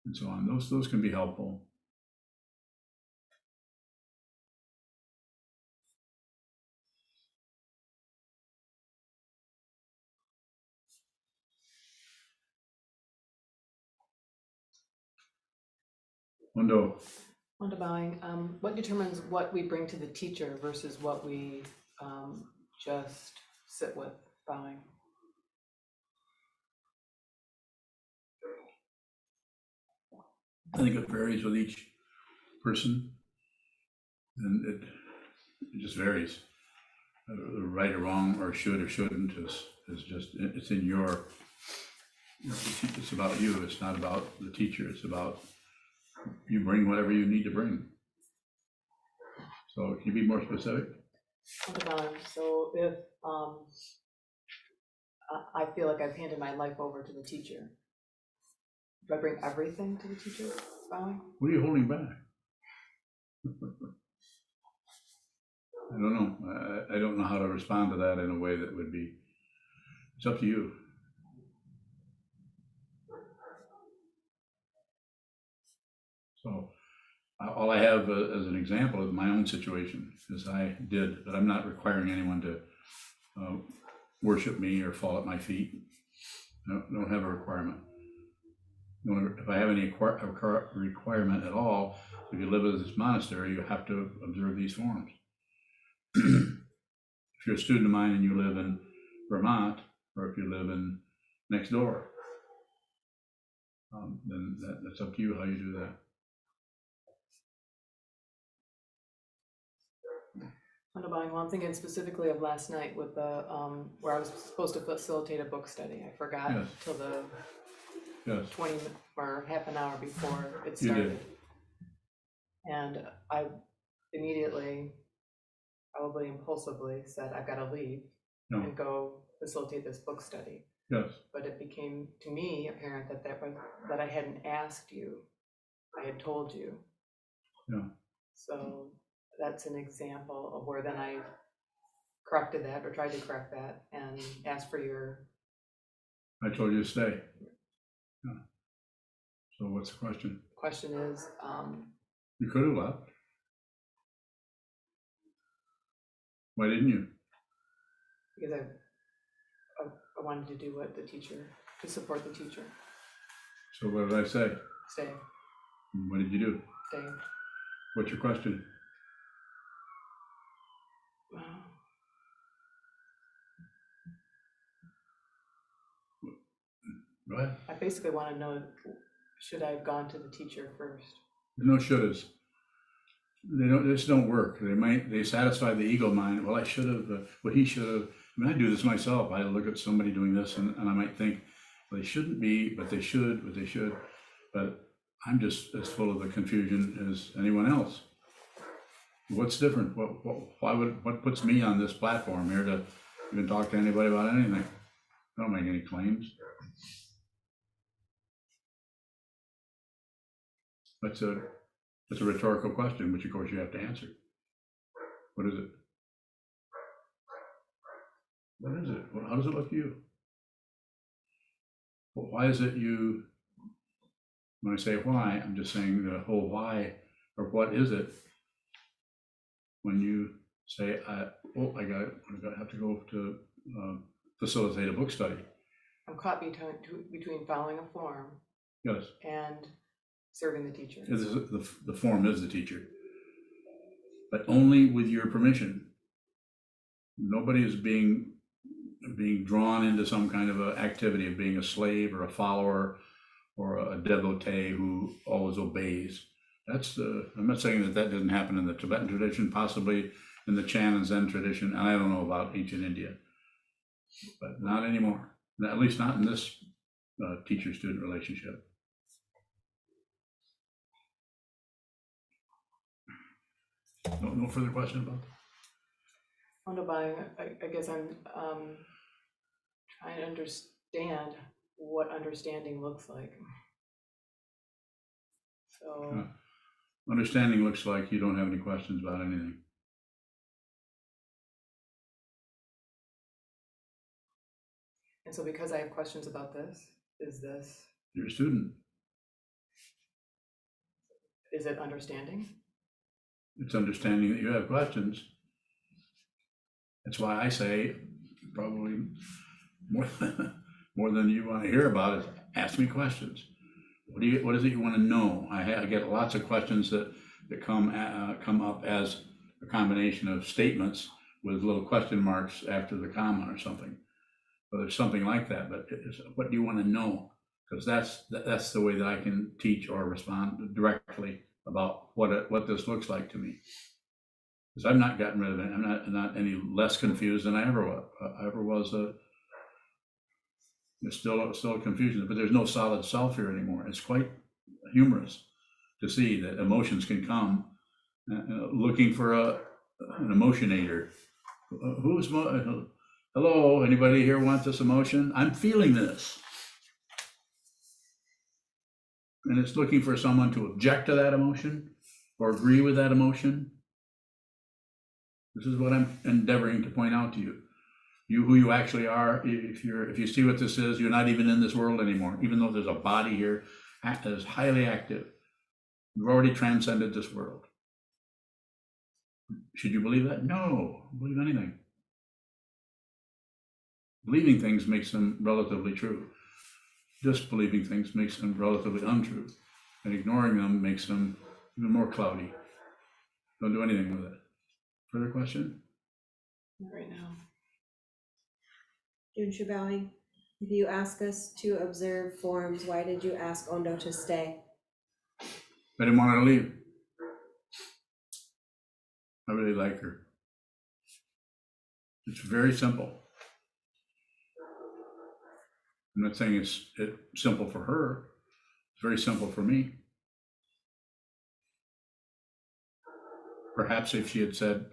and so on. Those can be helpful. Wando. Bowing, what determines what we bring to the teacher versus what we just sit with bowing? I think it varies with each person, and it just varies. Right or wrong, or should or shouldn't is just, it's in your, it's about you. It's not about the teacher. It's about you bring whatever you need to bring. So can you be more specific? So if I feel like I've handed my life over to the teacher, do I bring everything to the teacher bowing? What are you holding back? I don't know. I don't know how to respond to that in a way that would be, it's up to you. So all I have as an example of my own situation is I did, but I'm not requiring anyone to worship me or fall at my feet. I don't have a requirement. If I have any requirement at all, if you live in this monastery, you have to observe these forms. If you're a student of mine and you live in Vermont, or if you live in next door, then that's up to you how you do that. Well, I'm thinking specifically of last night with the where I was supposed to facilitate a book study. I forgot Yes. till the Yes. 20 or half an hour before it You started. did. And I immediately, probably impulsively, said, I've got to leave No. and go facilitate this book study. Yes. But it became to me apparent that I hadn't asked you, I had told you. Yeah. So that's an example of where then I corrected that or tried to correct that and asked for your. I told you to stay. Yeah. So what's the question? Question is, You could have left. Why didn't you? because I wanted to do what the teacher, to support the teacher. So what did I say? Stay, What did you do? stay. What's your question? Go ahead. I basically want to know, should I have gone to the teacher first? No shouldas. This don't work. They satisfy the ego mind. Well, I should have, well, he should have. I mean, I do this myself. I look at somebody doing this and I might think, well, they shouldn't be, but they should, but they should. But I'm just as full of the confusion as anyone else. What's different? What puts me on this platform here to even talk to anybody about anything? I don't make any claims. That's a rhetorical question, which of course you have to answer. What is it? What is it? How does it look to you? Well, why is it you, when I say why, I'm just saying the whole why, or what is it when you say, I have to go to facilitate a book study. I'm caught between following a form Yes. and serving the teacher. The form is the teacher, but only with your permission. Nobody is being drawn into some kind of an activity of being a slave or a follower or a devotee who always obeys. I'm not saying that that doesn't happen in the Tibetan tradition, possibly in the Chan and Zen tradition, and I don't know about ancient India, but not anymore, at least not in this teacher-student relationship. No further question about that? I guess I'm trying to understand what understanding looks like. So, Understanding looks like you don't have any questions about anything. and so because I have questions about this, is You're a student. it understanding? It's understanding that you have questions. That's why I say probably more than you want to hear about is ask me questions. What is it you want to know? I get lots of questions that come up as a combination of statements with little question marks after the comma or something. But there's something like that. But what do you want to know? Because that's the way that I can teach or respond directly about what this looks like to me. Because I've not gotten rid of it. I'm not any less confused than I ever was. There's still confusion, but there's no solid self here anymore. It's quite humorous to see that emotions can come looking for an emotionator. Hello, anybody here want this emotion? I'm feeling this. And it's looking for someone to object to that emotion or agree with that emotion. This is what I'm endeavoring to point out to you. You, who you actually are, if you see what this is, you're not even in this world anymore, even though there's a body here that is highly active. You've already transcended this world. Should you believe that? No, don't believe anything. Believing things makes them relatively true. Disbelieving things makes them relatively untrue. And ignoring them makes them even more cloudy. Don't do anything with it. Further question? Not right now. Junshu bowing. If you ask us to observe forms, why did you ask Ondo to stay? I didn't want her to leave. I really like her. It's very simple. I'm not saying it's simple for her. It's very simple for me. Perhaps if she had said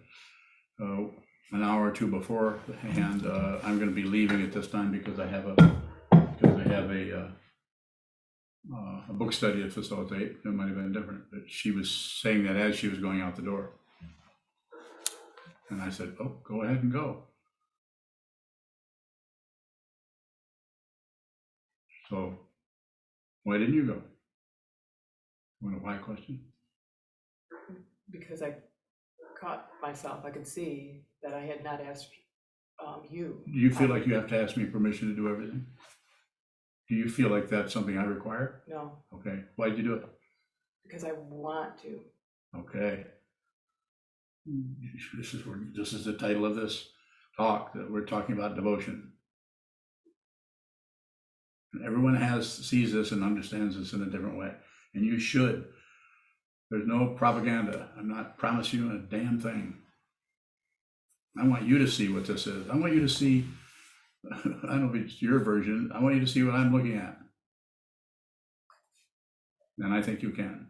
an hour or two beforehand, I'm going to be leaving at this time because I have a book study to facilitate, it might have been different. But she was saying that as she was going out the door. And I said, oh, go ahead and go. So why didn't you go? Want a why question? Because I caught myself, I could see that I had not asked you. Do you feel like you have to ask me permission to do everything? Do you feel like that's something I require? No, Okay, why'd you do it? because I want to. Okay. This is the title of this talk, that we're talking about devotion. And everyone sees this and understands this in a different way, and you should. There's no propaganda. I'm not promising you a damn thing. I want you to see what this is. I want you to see, I don't know if it's your version, I want you to see what I'm looking at. And I think you can.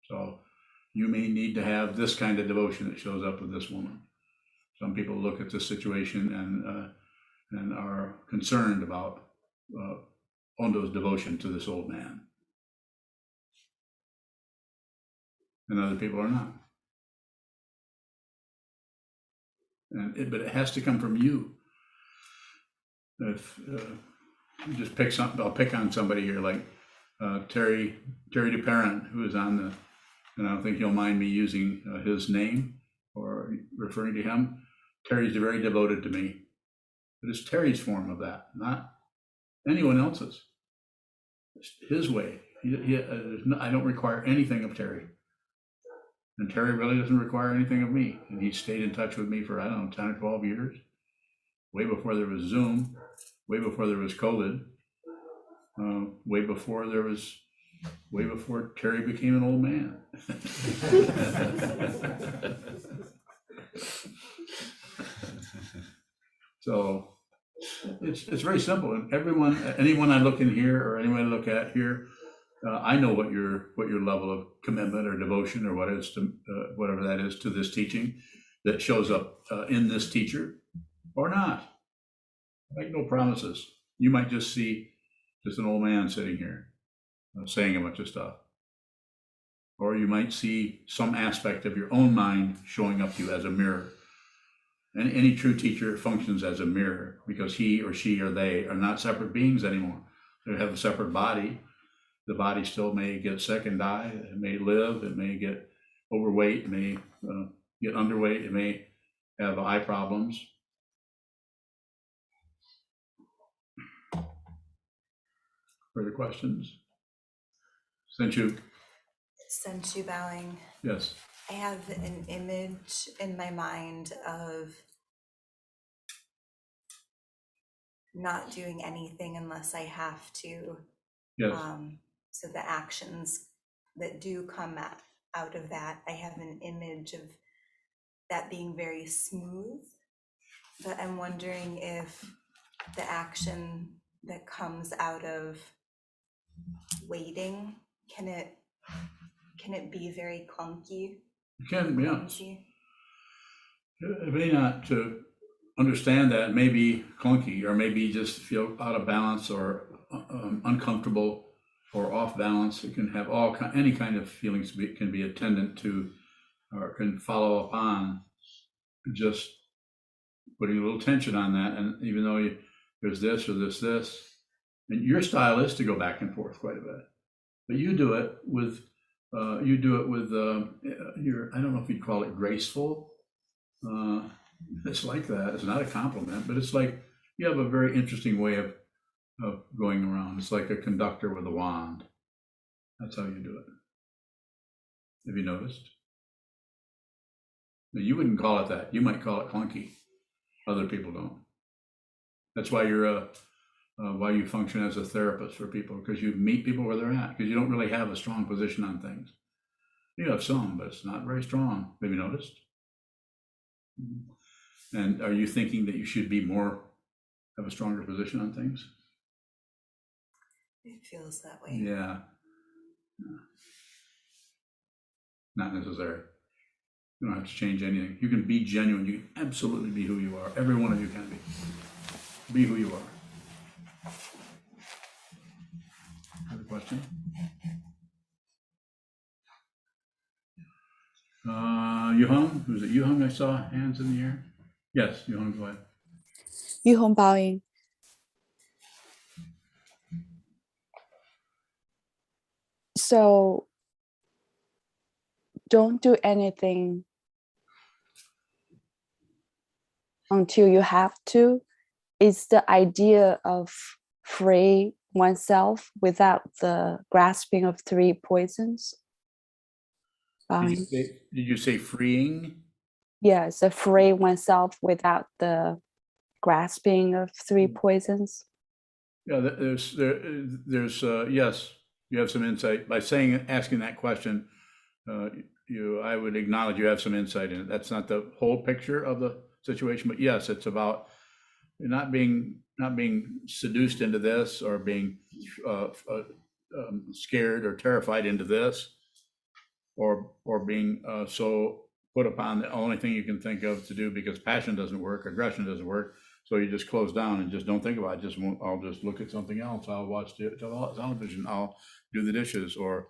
So you may need to have this kind of devotion that shows up with this woman. Some people look at this situation and are concerned about Ondo's devotion to this old man. And other people are not. But it has to come from you. If you just pick something, I'll pick on somebody here like Terry DeParent, who is on the, and I don't think he'll mind me using his name or referring to him. Terry's very devoted to me, but it's Terry's form of that, not anyone else's. It's his way. I don't require anything of Terry. And Terry really doesn't require anything of me. And he stayed in touch with me for, I don't know, 10 or 12 years, way before there was Zoom, way before there was COVID. way before Terry became an old man. So it's very simple, and anyone I look in here or anyone I look at here, I know what your level of commitment or devotion or what is to whatever that is to this teaching that shows up in this teacher or not. Make no promises. You might just see just an old man sitting here saying a bunch of stuff, or you might see some aspect of your own mind showing up to you as a mirror. And any true teacher functions as a mirror because he or she or they are not separate beings anymore. They have a separate body. The body still may get sick and die. It may live. It may get overweight. It may get underweight. It may have eye problems. Further questions? Since you bowing, yes. I have an image in my mind of not doing anything unless I have to. Yes. So the actions that do come out of that, I have an image of that being very smooth. But I'm wondering if the action that comes out of waiting, can it be very clunky? You can, yeah. Clumsy? It may not to understand that may be clunky or maybe just feel out of balance or uncomfortable or off balance. It can have any kind of feelings can be attendant to or can follow upon just putting a little tension on that. And even though there's this or this, and your style is to go back and forth quite a bit, but you do it with your, I don't know if you'd call it graceful. It's like that. It's not a compliment, but it's like you have a very interesting way of going around. It's like a conductor with a wand. That's how you do it. Have you noticed? Now, you wouldn't call it that. You might call it clunky. Other people don't. That's why you're why you function as a therapist for people, because you meet people where they're at, because you don't really have a strong position on things. You have some, but it's not very strong. Have you noticed? And are you thinking that you should have a stronger position on things? It feels that way. Yeah. Not necessary. You don't have to change anything. You can be genuine. You can absolutely be who you are. Every one of you can be. Be who you are. Have a question? Yuhong? Who's it? Yuhong, I saw hands in the air. Yes, Yuhong, go ahead. Yuhong bowing. So don't do anything until you have to. It's the idea of free oneself without the grasping of three poisons. Did you say freeing? Yes, yeah, free oneself without the grasping of three poisons. Yeah, there's yes, you have some insight by asking that question. I would acknowledge you have some insight in it. That's not the whole picture of the situation, but yes, it's about not being seduced into this or being scared or terrified into this, or being so put upon the only thing you can think of to do because passion doesn't work, aggression doesn't work. So you just close down and just don't think about it. I'll just look at something else. I'll watch television. I'll do the dishes, or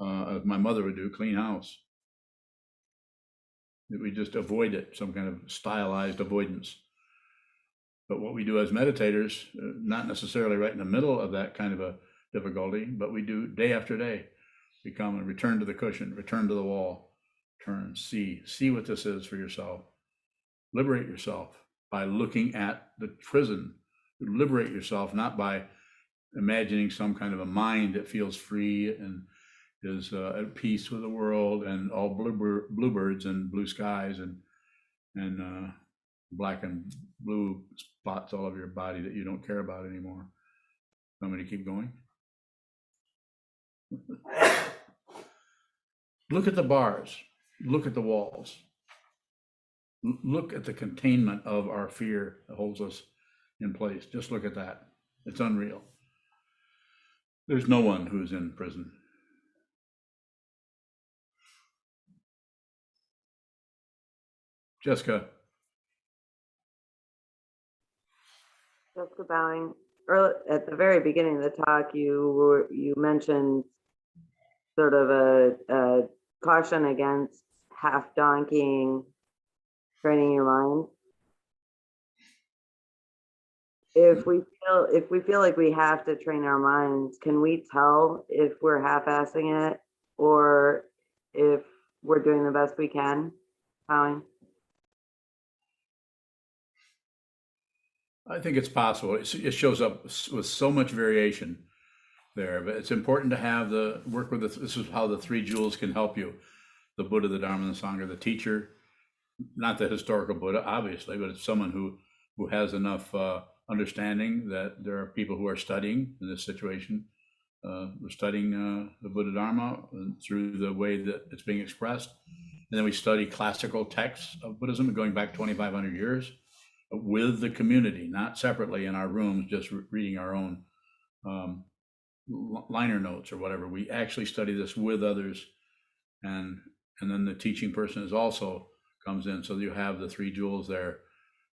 as my mother would do, clean house. We just avoid it, some kind of stylized avoidance. But what we do as meditators, not necessarily right in the middle of that kind of a difficulty, but we do day after day. We come and return to the cushion, return to the wall, turn, see what this is for yourself. Liberate yourself by looking at the prison. Liberate yourself not by imagining some kind of a mind that feels free and is at peace with the world and all bluebirds and blue skies and black and blue spots all over your body that you don't care about anymore. Want me to keep going? Look at the bars. Look at the walls. Look at the containment of our fear that holds us in place. Just look at that. It's unreal. There's no one who's in prison. Jessica. Jessica Bowing. Early, at the very beginning of the talk, you mentioned sort of a caution against half donkeying, training your mind. If we feel like we have to train our minds, can we tell if we're half-assing it or if we're doing the best we can? Bowing. I think it's possible. It shows up with so much variation there, but it's important to have work with this is how the three jewels can help you. The Buddha, the Dharma, and the Sangha, the teacher, not the historical Buddha, obviously, but it's someone who has enough understanding that there are people who are studying in this situation. We're studying the Buddha Dharma through the way that it's being expressed. And then we study classical texts of Buddhism going back 2,500 years with the community, not separately in our rooms, just reading our own liner notes or whatever. We actually study this with others. And then the teaching person is also comes in. So you have the three jewels there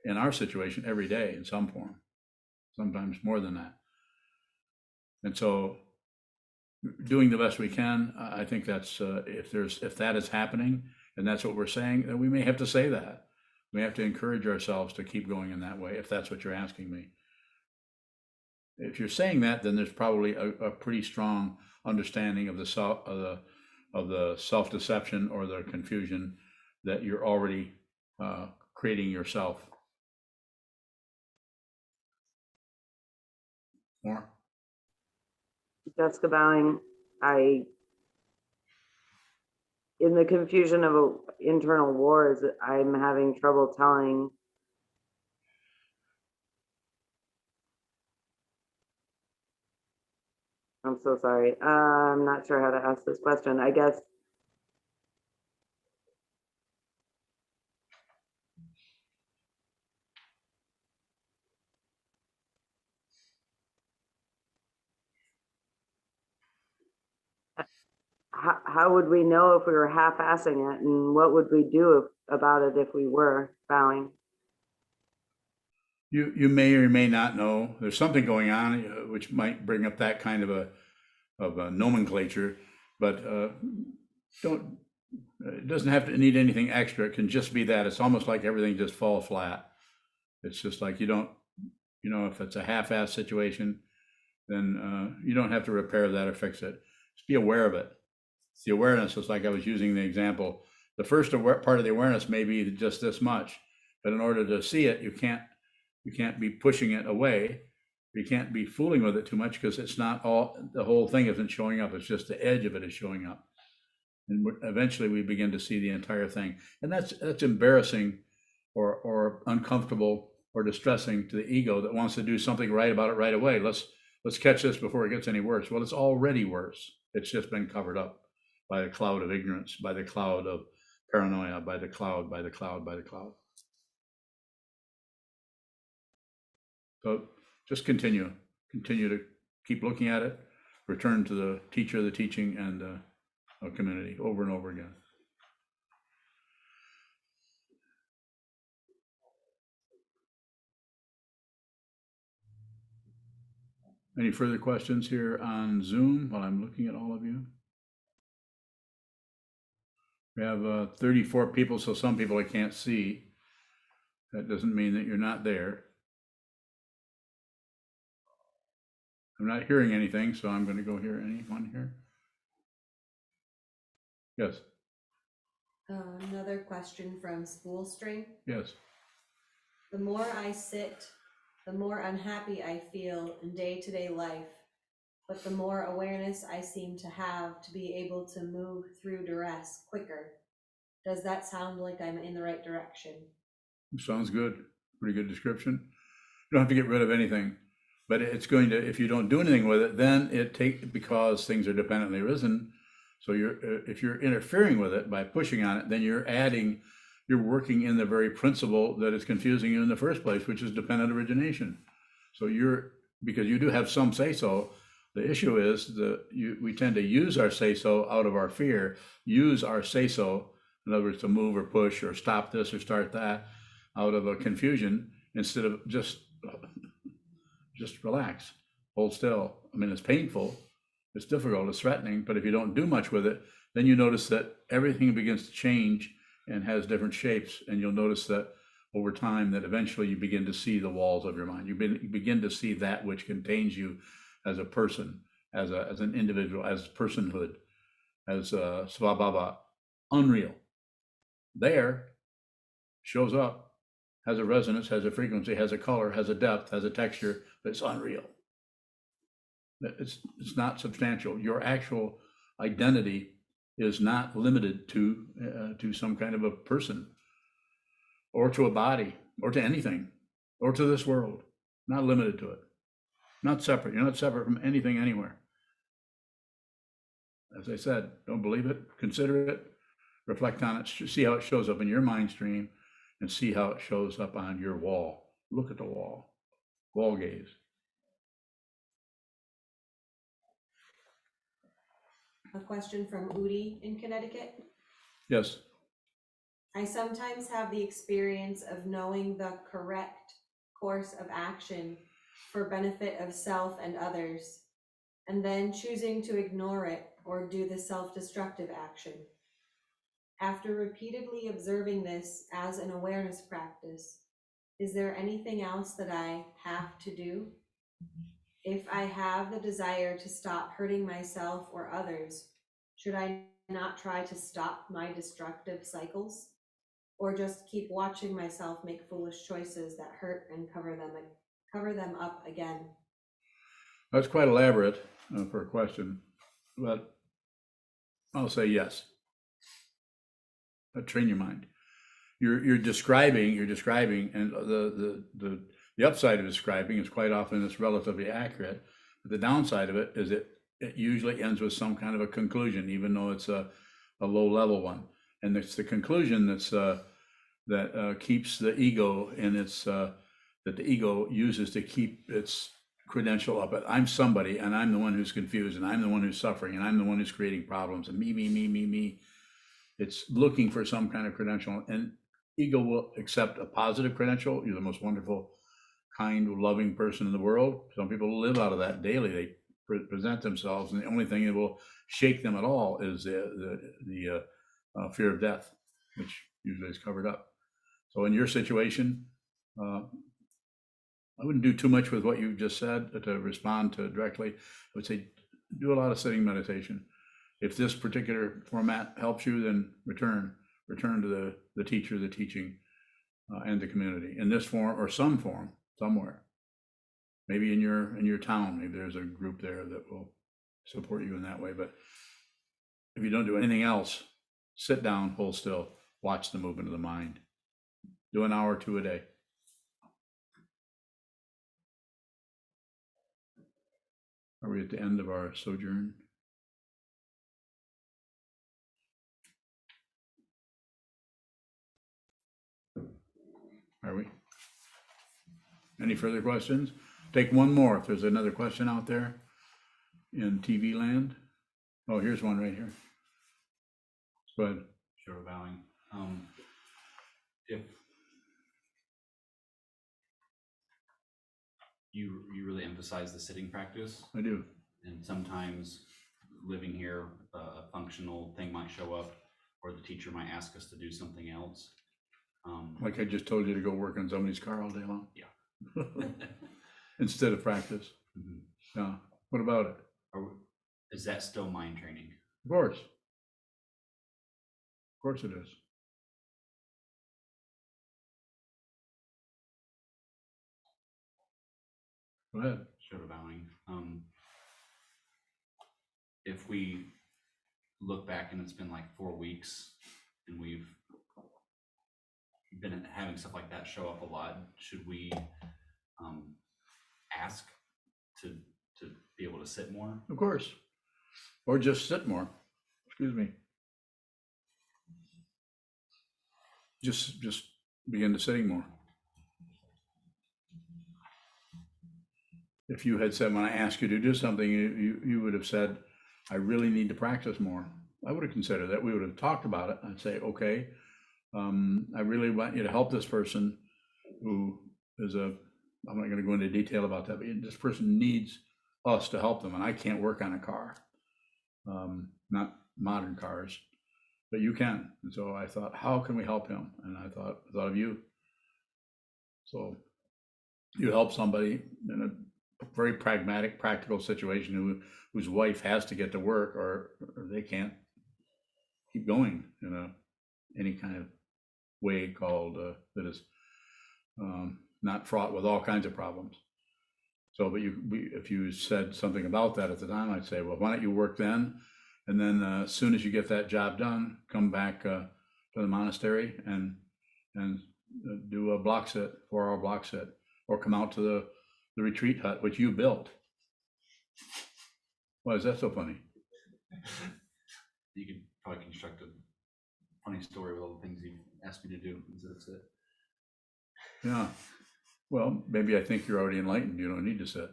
in our situation every day in some form, sometimes more than that. And so doing the best we can, I think that's, if that is happening and that's what we're saying, then we may have to say that. We have to encourage ourselves to keep going in that way, if that's what you're asking me. If you're saying that, then there's probably a pretty strong understanding of the self-deception or the confusion that you're already creating yourself. More? Jessica Bowing, in the confusion of internal wars, I'm having trouble telling. I'm so sorry. I'm not sure how to ask this question. I guess how would we know if we were half-assing it, and what would we do about it if we were Bowing? You may or may not know. There's something going on which might bring up that kind of a nomenclature, but don't. It doesn't have to need anything extra. It can just be that. It's almost like everything just falls flat. It's just like you don't, if it's a half-ass situation, then you don't have to repair that or fix it. Just be aware of it. It's the awareness. It's like I was using the example. The first part of the awareness may be just this much, but in order to see it, you can't be pushing it away. You can't be fooling with it too much because it's not all, the whole thing isn't showing up. It's just the edge of it is showing up. And eventually we begin to see the entire thing. And that's embarrassing or uncomfortable or distressing to the ego that wants to do something right about it right away. Let's catch this before it gets any worse. Well, it's already worse. It's just been covered up by a cloud of ignorance, by the cloud of paranoia, by the cloud. So just continue to keep looking at it, return to the teacher, the teaching, and a community over and over again. Any further questions here on Zoom while I'm looking at all of you? We have 34 people, so some people I can't see. That doesn't mean that you're not there. I'm not hearing anything, so I'm going to go hear anyone here. Yes. Another question from Spool String. Yes. The more I sit, the more unhappy I feel in day-to-day life, but the more awareness I seem to have to be able to move through duress quicker. Does that sound like I'm in the right direction? Sounds good. Pretty good description. You don't have to get rid of anything, But it's going to, if you don't do anything with it, then because things are dependently arisen. So if you're interfering with it by pushing on it, then you're working in the very principle that is confusing you in the first place, which is dependent origination. So because you do have some say-so, the issue is we tend to use our say-so out of our fear, use our say-so, in other words, to move or push or stop this or start that, out of a confusion, instead of just relax, hold still. I mean, it's painful, it's difficult, it's threatening, but if you don't do much with it, then you notice that everything begins to change and has different shapes. And you'll notice that over time, that eventually you begin to see the walls of your mind. You begin to see that which contains you as a person, as an individual, as personhood, as svabhava, unreal. There shows up, has a resonance, has a frequency, has a color, has a depth, has a texture that's unreal. It's not substantial. Your actual identity is not limited to some kind of a person, or to a body, or to anything, or to this world. Not limited to it. Not separate. You're not separate from anything anywhere. As I said, don't believe it, consider it, reflect on it, see how it shows up in your mind stream, and see how it shows up on your wall. Look at the wall. Wall gaze. A question from Udi in Connecticut. Yes. I sometimes have the experience of knowing the correct course of action for benefit of self and others, and then choosing to ignore it or do the self-destructive action. After repeatedly observing this as an awareness practice, is there anything else that I have to do? If I have the desire to stop hurting myself or others, should I not try to stop my destructive cycles? Or just keep watching myself make foolish choices that hurt and cover them up again? That's quite elaborate for a question, but I'll say yes. Train your mind. You're describing, and the upside of describing is quite often it's relatively accurate. But the downside of it is it usually ends with some kind of a conclusion, even though it's a low level one. And it's the conclusion that keeps the ego in its that the ego uses to keep its credential up. I'm somebody, and I'm the one who's confused, and I'm the one who's suffering, and I'm the one who's creating problems, and me. It's looking for some kind of credential, and ego will accept a positive credential. You're the most wonderful, kind, loving person in the world. Some people live out of that daily. They present themselves, and the only thing that will shake them at all is the fear of death, which usually is covered up. So in your situation, I wouldn't do too much with what you just said to respond to directly. I would say do a lot of sitting meditation. If this particular format helps you, then return to the teacher, the teaching, and the community in this form or some form somewhere. Maybe in your town, maybe there's a group there that will support you in that way. But if you don't do anything else, sit down, hold still, watch the movement of the mind. Do an hour or two a day. Are we at the end of our sojourn? Are we? Any further questions? Take one more if there's another question out there in TV land. Oh, here's one right here. Go ahead. Sure, bowing. If you really emphasize the sitting practice, I do. and sometimes living here, a functional thing might show up, or the teacher might ask us to do something else. Like I just told you to go work on somebody's car all day long. Yeah. Instead of practice. Mhm. Yeah. What about it? Is that still mind training? Of course. Of course it is. Go ahead. Sort of bowing. If we look back and it's been like 4 weeks and we've been having stuff like that show up a lot, should we ask to be able to sit more? Of course. Or just sit more. Excuse me. Just begin to sitting more. If you had said, when I asked you to do something, you would have said, I really need to practice more. I would have considered that. We would have talked about it. I'd say, okay, I really want you to help this person who is I'm not going to go into detail about that, but this person needs us to help them, and I can't work on a car, not modern cars, but you can. And so I thought, how can we help him? And I thought of you. So you help somebody in a very pragmatic, practical situation whose wife has to get to work, or they can't keep going in any kind of way called that is not fraught with all kinds of problems. So, but if you said something about that at the time, I'd say, well, why don't you work then? And then as soon as you get that job done, come back to the monastery and do a block sit, 4-hour block sit, or come out to the retreat hut, which you built. Why is that so funny? You could probably construct a funny story with all the things you asked me to do. That's it. Yeah. Well, maybe I think you're already enlightened. You don't need to sit.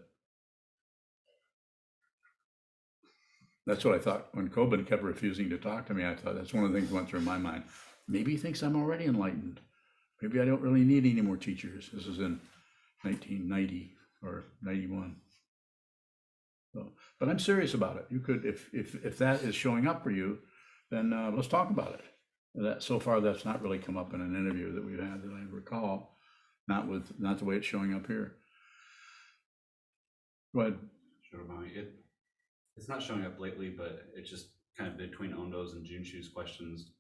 That's what I thought. When Coben kept refusing to talk to me, I thought that's one of the things that went through my mind. Maybe he thinks I'm already enlightened. Maybe I don't really need any more teachers. This is in 1990 or 91. So, but I'm serious about it. You could, if that is showing up for you, then let's talk about it. That so far, that's not really come up in an interview that we've had that I recall. Not the way it's showing up here. Go ahead. Sure, it's not showing up lately, but it's just kind of between Ondo's and Junshu's questions.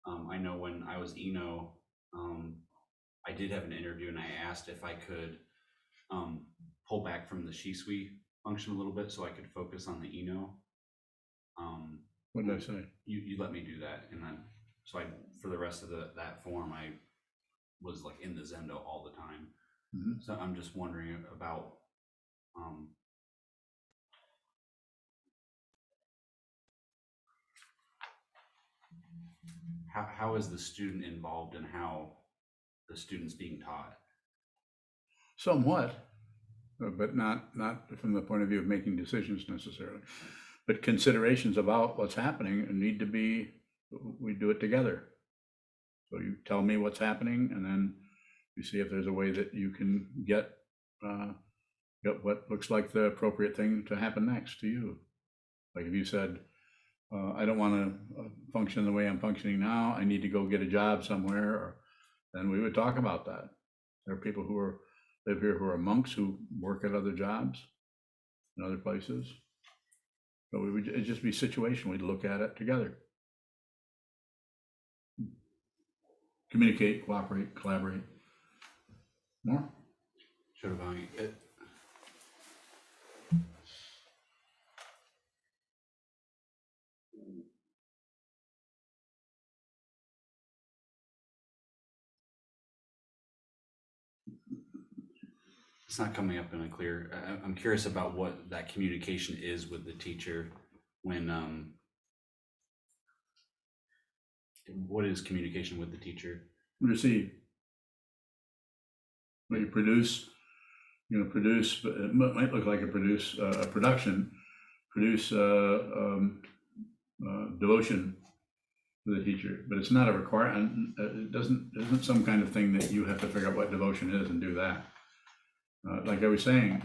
I know when I was Eno, I did have an interview and I asked if I could pull back from the Shisui function a little bit so I could focus on the Eno. What did I say? You let me do that, and for the rest of that form, I was like in the Zendo all the time. Mm-hmm. So I'm just wondering about how is the student involved in how the student's being taught? Somewhat, but not from the point of view of making decisions necessarily, but considerations about what's happening need to be, we do it together. So you tell me what's happening, and then you see if there's a way that you can get what looks like the appropriate thing to happen next to you. Like if you said, I don't want to function the way I'm functioning now, I need to go get a job somewhere, then we would talk about that. There are people who live here who are monks who work at other jobs in other places. So it'd just be a situation, we'd look at it together. Communicate, cooperate, collaborate. More? Sure, it's not coming up in a clear. I'm curious about what that communication is with the teacher when what is communication with the teacher? Receive. When you produce, it might look like a production, produce devotion to the teacher, but it's not a requirement. It isn't some kind of thing that you have to figure out what devotion is and do that. Like I was saying,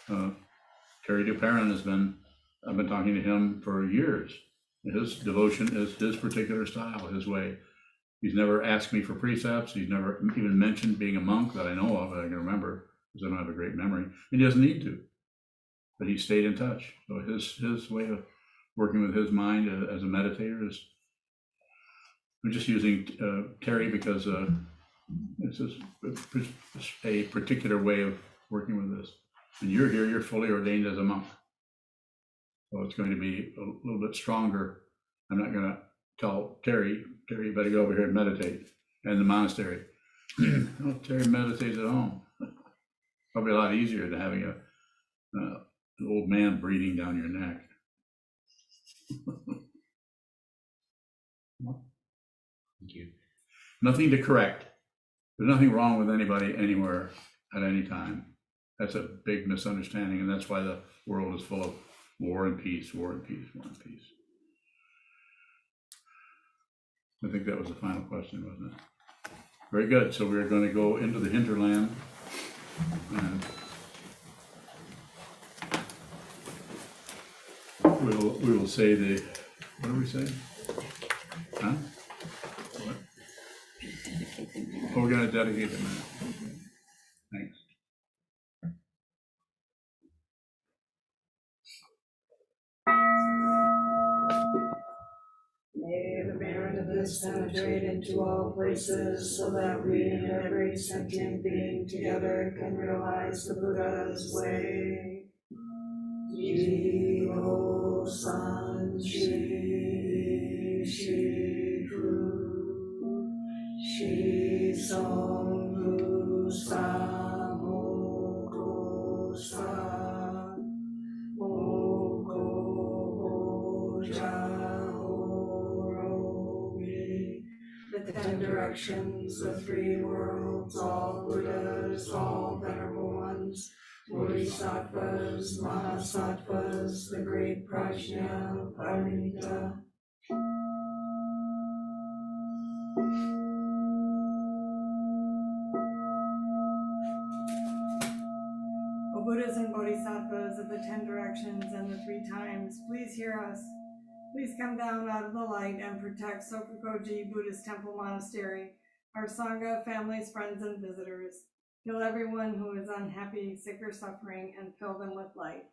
Terry Duperrin I've been talking to him for years. His devotion is his particular style, his way. He's never asked me for precepts. He's never even mentioned being a monk that I know of, that I can remember, because I don't have a great memory. And he doesn't need to, but he stayed in touch. So his way of working with his mind as a meditator is, I'm just using Terry because it's just a particular way of working with this. And you're here, you're fully ordained as a monk. So it's going to be a little bit stronger. I'm not going to tell Terry, you better go over here and meditate in the monastery. Terry meditates at home. Probably a lot easier than having an old man breathing down your neck. Thank you. Nothing to correct. There's nothing wrong with anybody anywhere at any time. That's a big misunderstanding, and that's why the world is full of war and peace, war and peace, war and peace. I think that was the final question, wasn't it? Very good. So we're going to go into the hinterland. And we will say the, what do we say? Huh? What? Oh, we're going to dedicate the minute. Okay. Thanks. May the merit of this penetrate into all places, so that we and every sentient being together can realize the Buddha's way. Jiho san shi shi fu shi song fu sa mo ko sa mo ko ja ho ro mi. The 10 directions, the 3 worlds, all Buddhas, all venerable ones, Bodhisattvas, Mahasattvas, the great Prajna, Paramita. O Buddhas and Bodhisattvas of the 10 directions and the 3 times, please hear us. Please come down out of the light and protect Sokukoji Buddhist Temple Monastery, our Sangha, families, friends, and visitors. Heal everyone who is unhappy, sick, or suffering, and fill them with light.